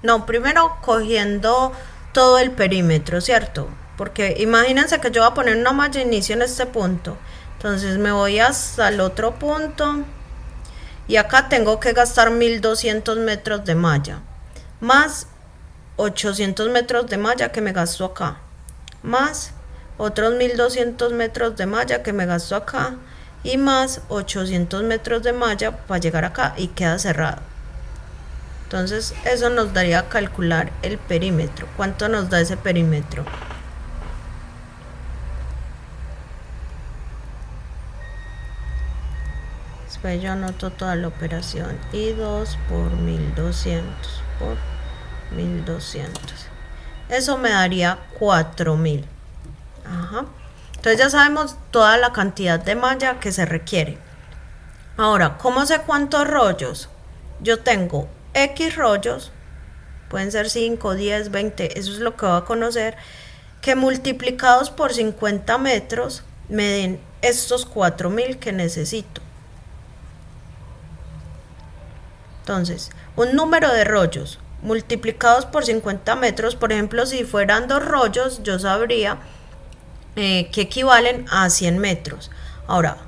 No, primero cogiendo todo el perímetro, ¿cierto? Porque imagínense que yo voy a poner una malla de inicio en este punto. Entonces me voy hasta el otro punto y acá tengo que gastar 1200 metros de malla, más 800 metros de malla que me gasto acá, más otros 1200 metros de malla que me gasto acá y más 800 metros de malla para llegar acá y queda cerrado. Entonces eso nos daría a calcular el perímetro. ¿Cuánto nos da ese perímetro? Después yo anoto toda la operación. I2 por 1200 por 1200. Eso me daría 4000. Ajá. Entonces ya sabemos toda la cantidad de malla que se requiere. Ahora, ¿cómo sé cuántos rollos? Yo tengo X rollos, pueden ser 5, 10, 20, eso es lo que voy a conocer, que multiplicados por 50 metros me den estos 4000 que necesito. Entonces, un número de rollos multiplicados por 50 metros, por ejemplo, si fueran 2 rollos, yo sabría que equivalen a 100 metros. Ahora,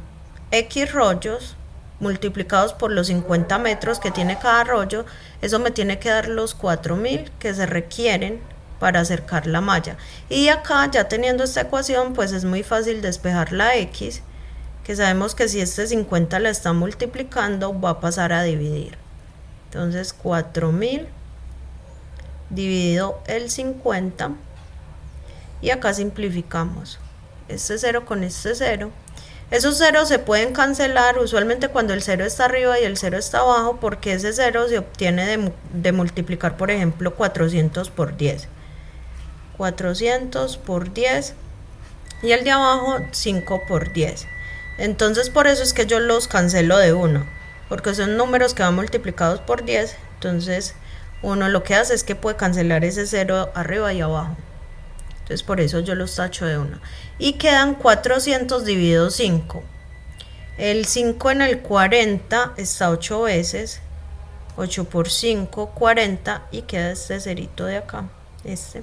X rollos multiplicados por los 50 metros que tiene cada rollo, eso me tiene que dar los 4000 que se requieren para acercar la malla. Y acá, ya teniendo esta ecuación, pues es muy fácil despejar la X, que sabemos que si este 50 la está multiplicando, va a pasar a dividir. Entonces 4000 dividido el 50, y acá simplificamos este 0 con este 0. Esos ceros se pueden cancelar usualmente cuando el 0 está arriba y el 0 está abajo, porque ese 0 se obtiene de multiplicar, por ejemplo, 400 por 10. 400 por 10 y el de abajo 5 por 10. Entonces por eso es que yo los cancelo de 1, porque son números que van multiplicados por 10. Entonces uno lo que hace es que puede cancelar ese 0 arriba y abajo. Entonces por eso yo los tacho de 1. Y quedan 400 dividido 5. El 5 en el 40 está 8 veces. 8 por 5, 40. Y queda este cerito de acá. Este.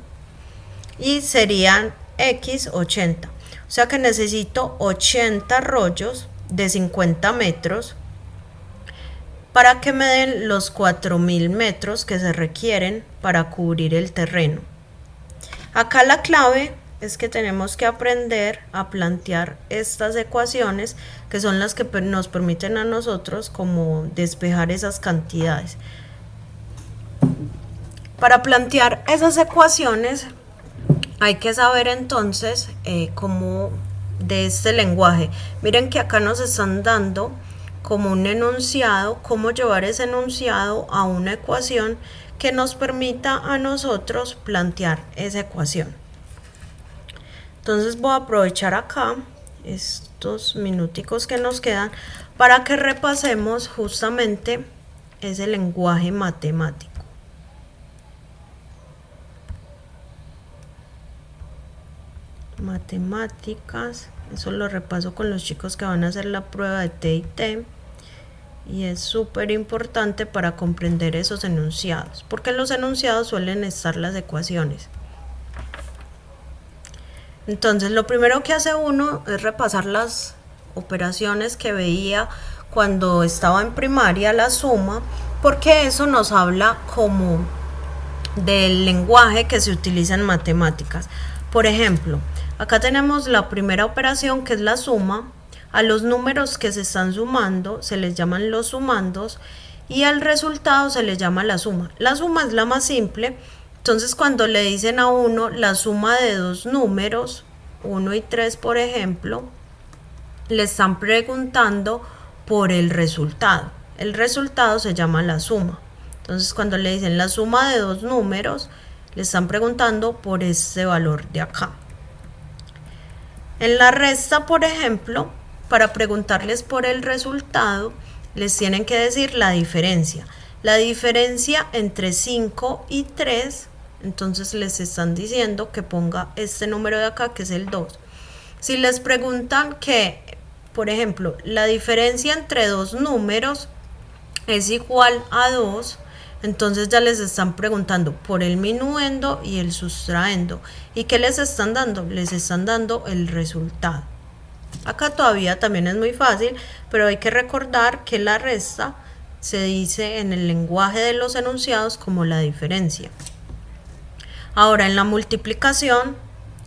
Y serían X 80. O sea que necesito 80 rollos de 50 metros para que me den los 4000 metros que se requieren para cubrir el terreno. Acá la clave es que tenemos que aprender a plantear estas ecuaciones, que son las que nos permiten a nosotros como despejar esas cantidades. Para plantear esas ecuaciones hay que saber entonces cómo de este lenguaje. Miren que acá nos están dando como un enunciado, cómo llevar ese enunciado a una ecuación que nos permita a nosotros plantear esa ecuación. Entonces voy a aprovechar acá estos minuticos que nos quedan para que repasemos justamente ese lenguaje matemático. Matemáticas, eso lo repaso con los chicos que van a hacer la prueba de TIT. Y es súper importante para comprender esos enunciados, porque en los enunciados suelen estar las ecuaciones. Entonces lo primero que hace uno es repasar las operaciones que veía cuando estaba en primaria, la suma, porque eso nos habla como del lenguaje que se utiliza en matemáticas. Por ejemplo, acá tenemos la primera operación, que es la suma. A los números que se están sumando se les llaman los sumandos y al resultado se le llama la suma. La suma es la más simple. Entonces, cuando le dicen a uno la suma de dos números, 1 y 3 por ejemplo, le están preguntando por el resultado. El resultado se llama la suma. Entonces, cuando le dicen la suma de dos números, le están preguntando por ese valor de acá. En la resta, por ejemplo, para preguntarles por el resultado, les tienen que decir la diferencia. La diferencia entre 5 y 3, entonces les están diciendo que ponga este número de acá, que es el 2. Si les preguntan que, por ejemplo, la diferencia entre dos números es igual a 2, entonces ya les están preguntando por el minuendo y el sustraendo. ¿Y qué les están dando? Les están dando el resultado. Acá todavía también es muy fácil, pero hay que recordar que la resta se dice en el lenguaje de los enunciados como la diferencia. Ahora, en la multiplicación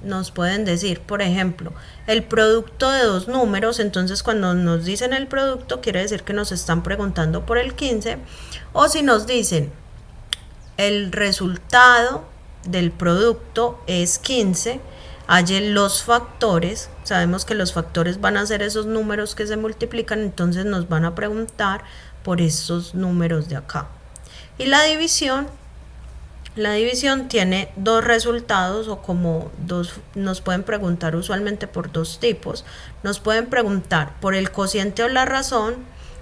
nos pueden decir, por ejemplo, el producto de dos números. Entonces, cuando nos dicen el producto, quiere decir que nos están preguntando por el 15. O si nos dicen el resultado del producto es 15, hallen los factores. Sabemos que los factores van a ser esos números que se multiplican, entonces nos van a preguntar por esos números de acá. Y la división tiene dos resultados, o como dos, nos pueden preguntar usualmente por dos tipos. Nos pueden preguntar por el cociente o la razón,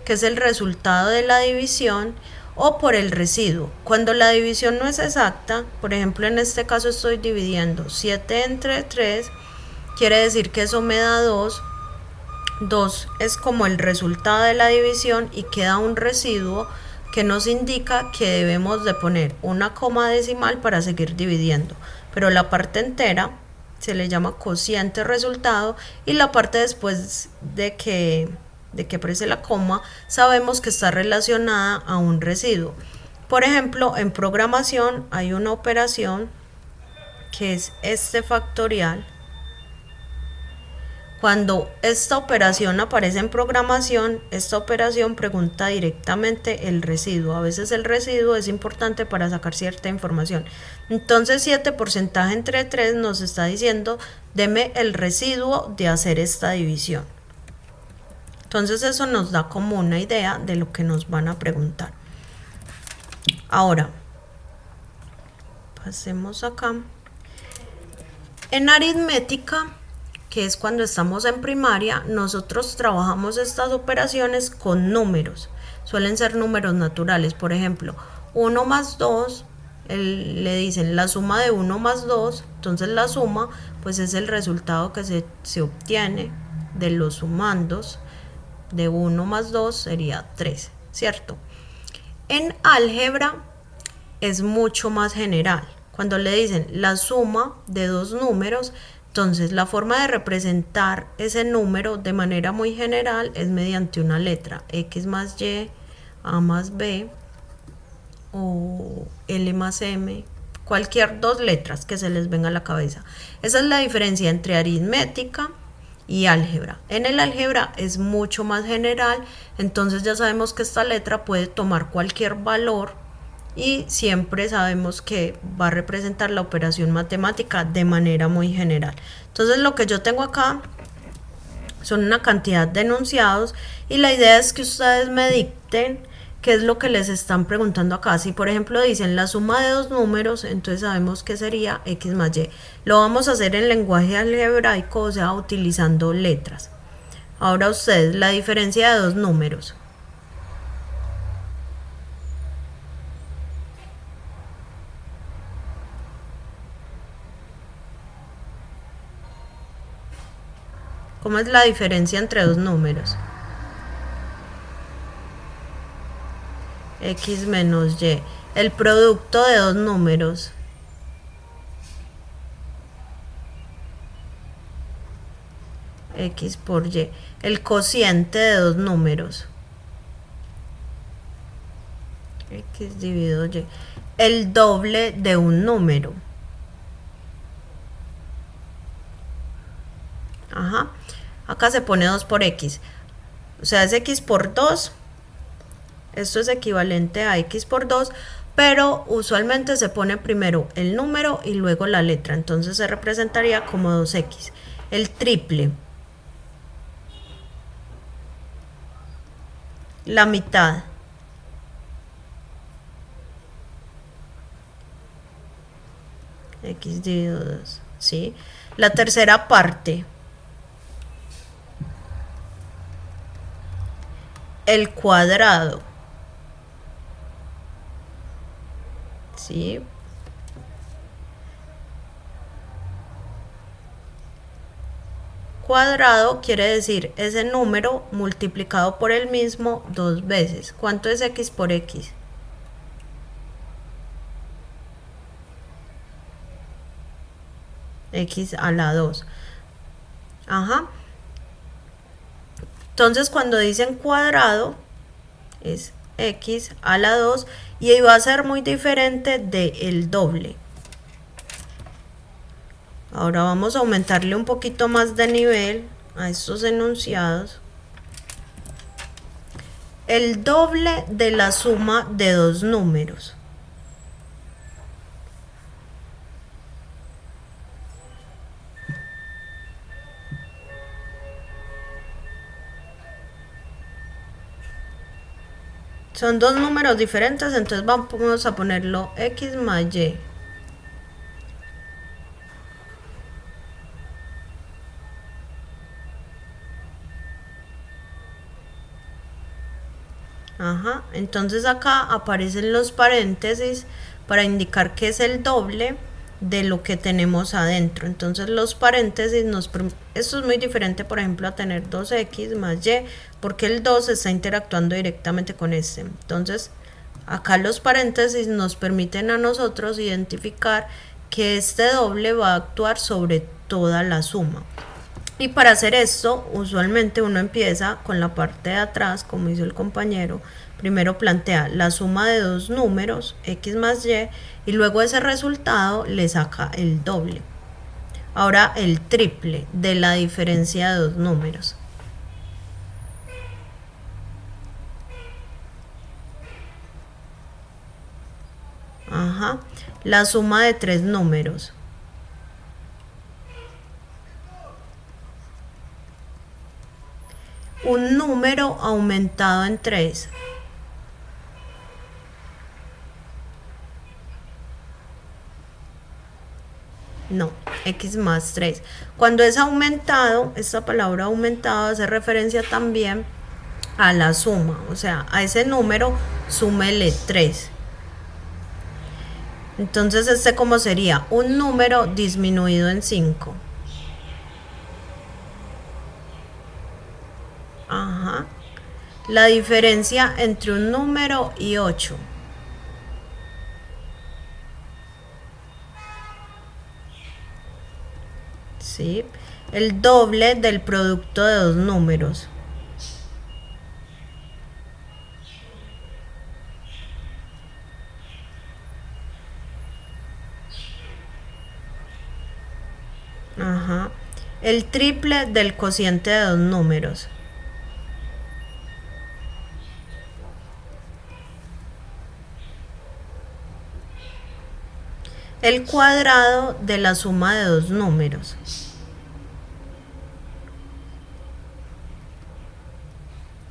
que es el resultado de la división, o por el residuo. Cuando la división no es exacta, por ejemplo en este caso estoy dividiendo 7 entre 3, quiere decir que eso me da 2. 2 es como el resultado de la división y queda un residuo que nos indica que debemos de poner una coma decimal para seguir dividiendo, pero la parte entera se le llama cociente resultado, y la parte después de que aparece la coma sabemos que está relacionada a un residuo. Por ejemplo, en programación hay una operación que es este factorial. Cuando esta operación aparece en programación, esta operación pregunta directamente el residuo. A veces el residuo es importante para sacar cierta información. Entonces 7% entre 3 nos está diciendo, deme el residuo de hacer esta división. Entonces eso nos da como una idea de lo que nos van a preguntar. Ahora, pasemos acá. En aritmética, que es cuando estamos en primaria, nosotros trabajamos estas operaciones con números. Suelen ser números naturales. Por ejemplo, 1 más 2, le dicen la suma de 1 más 2, entonces la suma pues es el resultado que se obtiene de los sumandos. De 1 más 2 sería 3, ¿cierto? En álgebra es mucho más general. Cuando le dicen la suma de dos números, entonces la forma de representar ese número de manera muy general es mediante una letra, X más Y, A más B o L más M, cualquier dos letras que se les venga a la cabeza. Esa es la diferencia entre aritmética y álgebra. En el álgebra es mucho más general, entonces ya sabemos que esta letra puede tomar cualquier valor y siempre sabemos que va a representar la operación matemática de manera muy general. Entonces lo que yo tengo acá son una cantidad de enunciados y la idea es que ustedes me dicten qué es lo que les están preguntando acá. Si por ejemplo dicen la suma de dos números, entonces sabemos que sería X más Y. Lo vamos a hacer en lenguaje algebraico, o sea, utilizando letras. Ahora ustedes, la diferencia de dos números. ¿Cómo es la diferencia entre dos números? X menos Y. El producto de dos números. X por Y. El cociente de dos números. X dividido Y. El doble de un número. Ajá. Acá se pone 2 por X. O sea, es X por 2. Esto es equivalente a X por 2. Pero usualmente se pone primero el número y luego la letra. Entonces se representaría como 2X. El triple. La mitad. X dividido 2. ¿Sí? La tercera parte. El cuadrado. ¿Sí? Cuadrado quiere decir ese número multiplicado por el mismo dos veces. ¿Cuánto es X por X? X a la 2. Ajá. Entonces cuando dicen cuadrado es X a la 2 y ahí va a ser muy diferente del doble. Ahora vamos a aumentarle un poquito más de nivel a estos enunciados. El doble de la suma de dos números. Son dos números diferentes, entonces vamos a ponerlo X más Y. Ajá, entonces acá aparecen los paréntesis para indicar que es el doble de lo que tenemos adentro. Entonces los paréntesis esto es muy diferente, por ejemplo, a tener 2X más Y, porque el 2 está interactuando directamente con este. Entonces acá los paréntesis nos permiten a nosotros identificar que este doble va a actuar sobre toda la suma. Y para hacer esto, usualmente uno empieza con la parte de atrás, como hizo el compañero. Primero plantea la suma de dos números, X más Y, y luego ese resultado le saca el doble. Ahora el triple de la diferencia de dos números. Ajá. La suma de tres números. Un número aumentado en 3. No, X más 3. Cuando es aumentado, esta palabra aumentado hace referencia también a la suma. O sea, a ese número súmele 3. Entonces, ¿cómo sería? Un número disminuido en 5. Ajá. La diferencia entre un número y 8. ¿Sí? El doble del producto de dos números. Ajá. El triple del cociente de dos números. El cuadrado de la suma de dos números.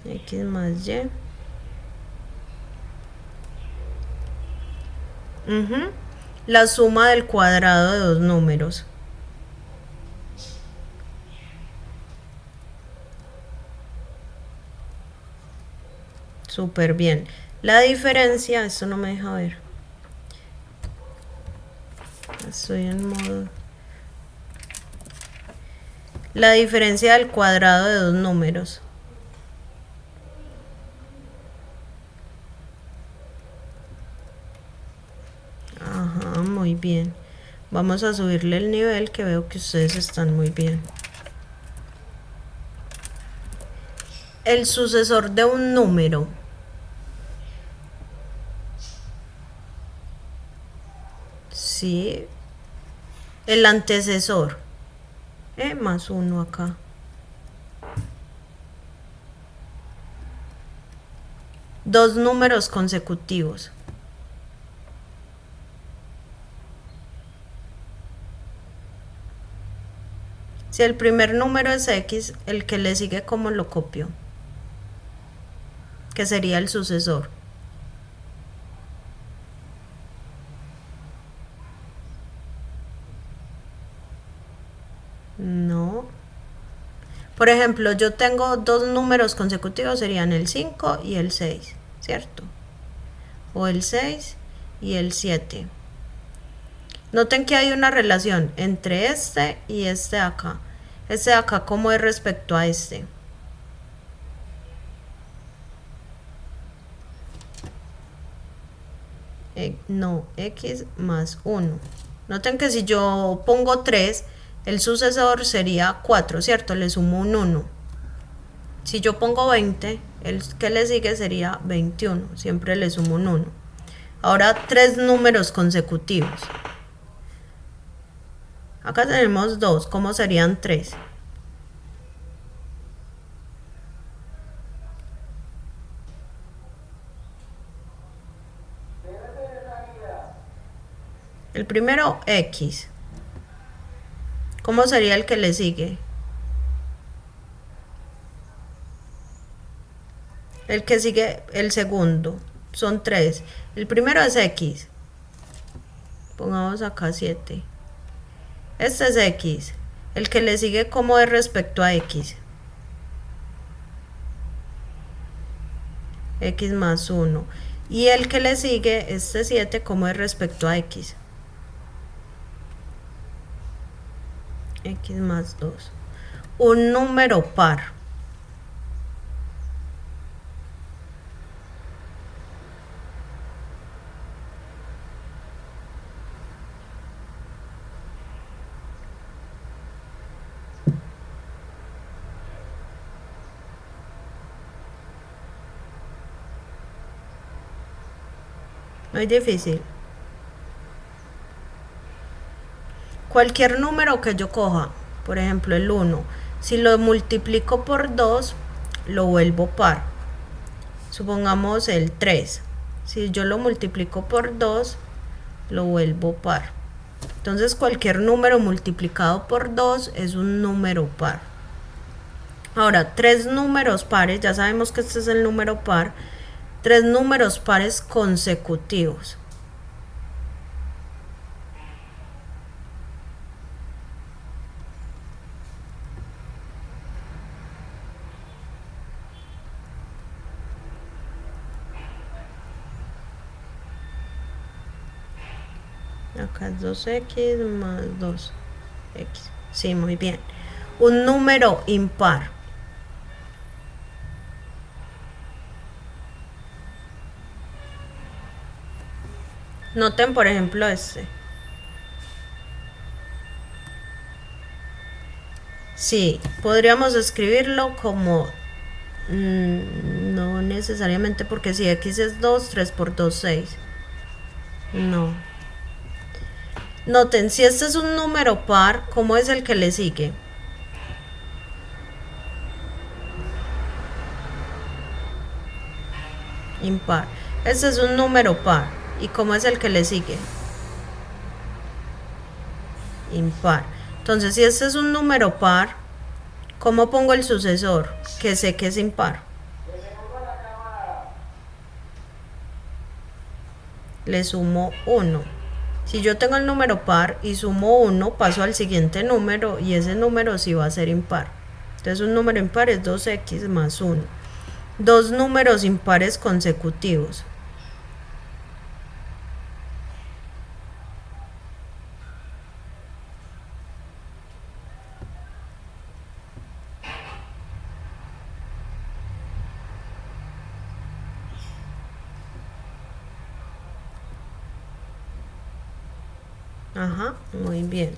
X más Y. La suma del cuadrado de dos números. Súper bien. La diferencia, esto no me deja ver. Estoy en modo. La diferencia del cuadrado de dos números. Ajá, muy bien. Vamos a subirle el nivel, que veo que ustedes están muy bien. el sucesor de un número. Sí, el antecesor. Más 1 acá. Dos números consecutivos. Si el primer número es X, el que le sigue, ¿cómo lo copio? Que sería el sucesor. No. Por ejemplo, yo tengo dos números consecutivos, serían el 5 y el 6, ¿cierto? O el 6 y el 7. Noten que hay una relación entre este y este de acá. Este de acá, ¿cómo es respecto a este? No, X más 1. Noten que si yo pongo 3, el sucesor sería 4, ¿cierto? Le sumo un 1. Si yo pongo 20, el que le sigue sería 21. Siempre le sumo un 1. Ahora, tres números consecutivos. Acá tenemos 2. ¿Cómo serían 3? El primero, X. ¿Cómo sería el que le sigue? El que sigue, el segundo. Son 3. El primero es X. Pongamos acá 7. Este es X. El que le sigue, ¿cómo es respecto a X? X más 1. Y el que le sigue, este 7, ¿cómo es respecto a X? X más 2. Un número par. No es difícil. Cualquier número que yo coja, por ejemplo el 1, si lo multiplico por 2, lo vuelvo par. Supongamos el 3. Si yo lo multiplico por 2, lo vuelvo par. Entonces cualquier número multiplicado por 2 es un número par. Ahora, tres números pares, ya sabemos que este es el número par. Tres números pares consecutivos. Acá es 2x más 2x. Sí, muy bien. Un número impar. Noten, por ejemplo, este. Sí, podríamos escribirlo como... no necesariamente, porque si x es 2, 3 por 2, 6. No. Noten, si este es un número par, ¿cómo es el que le sigue? Impar. Este es un número par. ¿Y cómo es el que le sigue? Impar. Entonces, si este es un número par, ¿cómo pongo el sucesor? Que sé que es impar. Le sumo 1. Si yo tengo el número par y sumo 1, paso al siguiente número y ese número sí va a ser impar. Entonces un número impar es 2x más 1. Dos números impares consecutivos. Ajá, muy bien.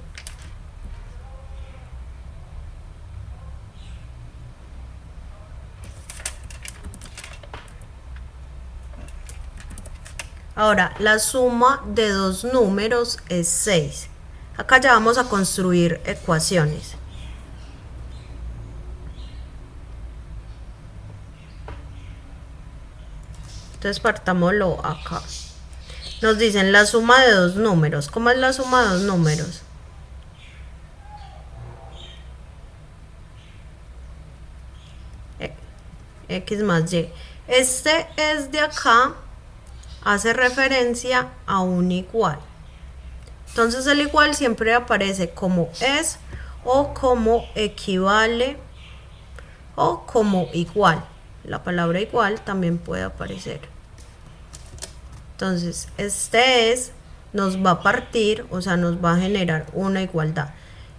Ahora, la suma de dos números es 6. Acá ya vamos a construir ecuaciones. Entonces partámoslo acá. Nos dicen la suma de dos números. ¿Cómo es la suma de dos números? X más Y. Este es de acá, hace referencia a un igual. Entonces el igual siempre aparece como es o como equivale o como igual. La palabra igual también puede aparecer. Entonces este es, nos va a partir, o sea, nos va a generar una igualdad.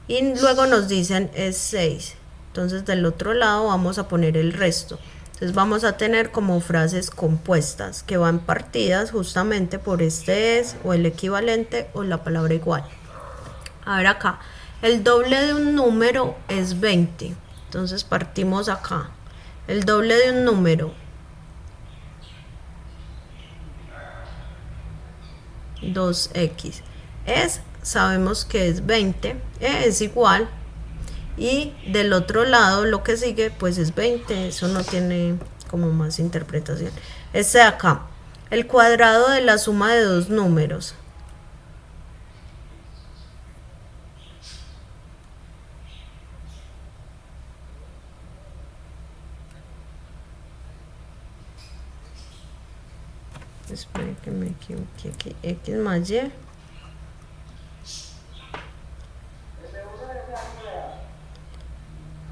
Y luego nos dicen es 6. Entonces del otro lado vamos a poner el resto. Entonces vamos a tener como frases compuestas que van partidas justamente por este es o el equivalente o la palabra igual. A ver acá, el doble de un número es 20. Entonces partimos acá. El doble de un número, 2x, sabemos que es 20, es igual. Y del otro lado lo que sigue pues es 20, eso no tiene como más interpretación. Este de acá, el cuadrado de la suma de dos números. Esperen que me equivoqué aquí, X más Y.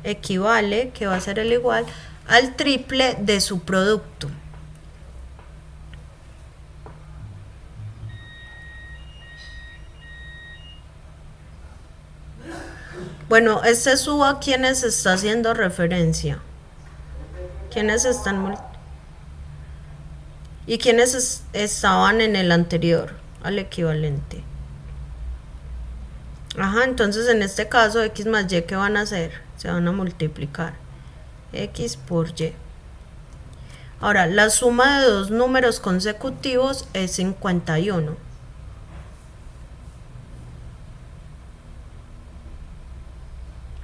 Equivale, que va a ser el igual, al triple de su producto. Bueno, este subo a quienes está haciendo referencia. ¿Quiénes están y quiénes estaban en el anterior al equivalente? Ajá, entonces en este caso X más Y, ¿qué van a hacer? Se van a multiplicar. X por Y. Ahora, la suma de dos números consecutivos es 51.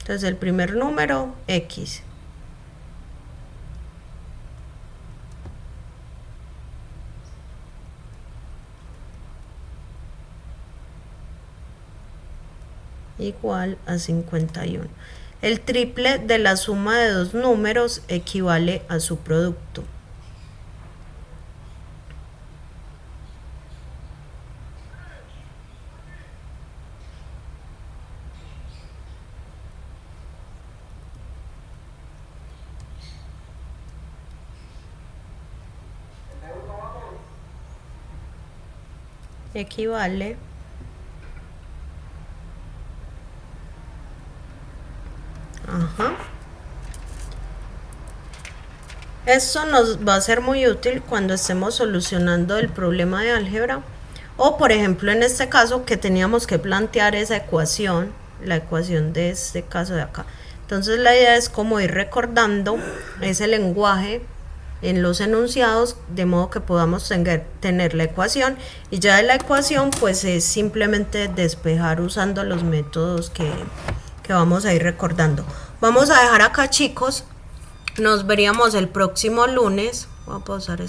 Entonces el primer número, X. Igual a 51. El triple de la suma de dos números equivale a su producto. Equivale Esto nos va a ser muy útil cuando estemos solucionando el problema de álgebra o por ejemplo en este caso que teníamos que plantear esa ecuación, la ecuación de este caso de acá. Entonces la idea es como ir recordando ese lenguaje en los enunciados de modo que podamos tener la ecuación y ya de la ecuación pues es simplemente despejar usando los métodos que vamos a ir recordando. Vamos a dejar acá, chicos. Nos veríamos el próximo lunes. Voy a pausar esto.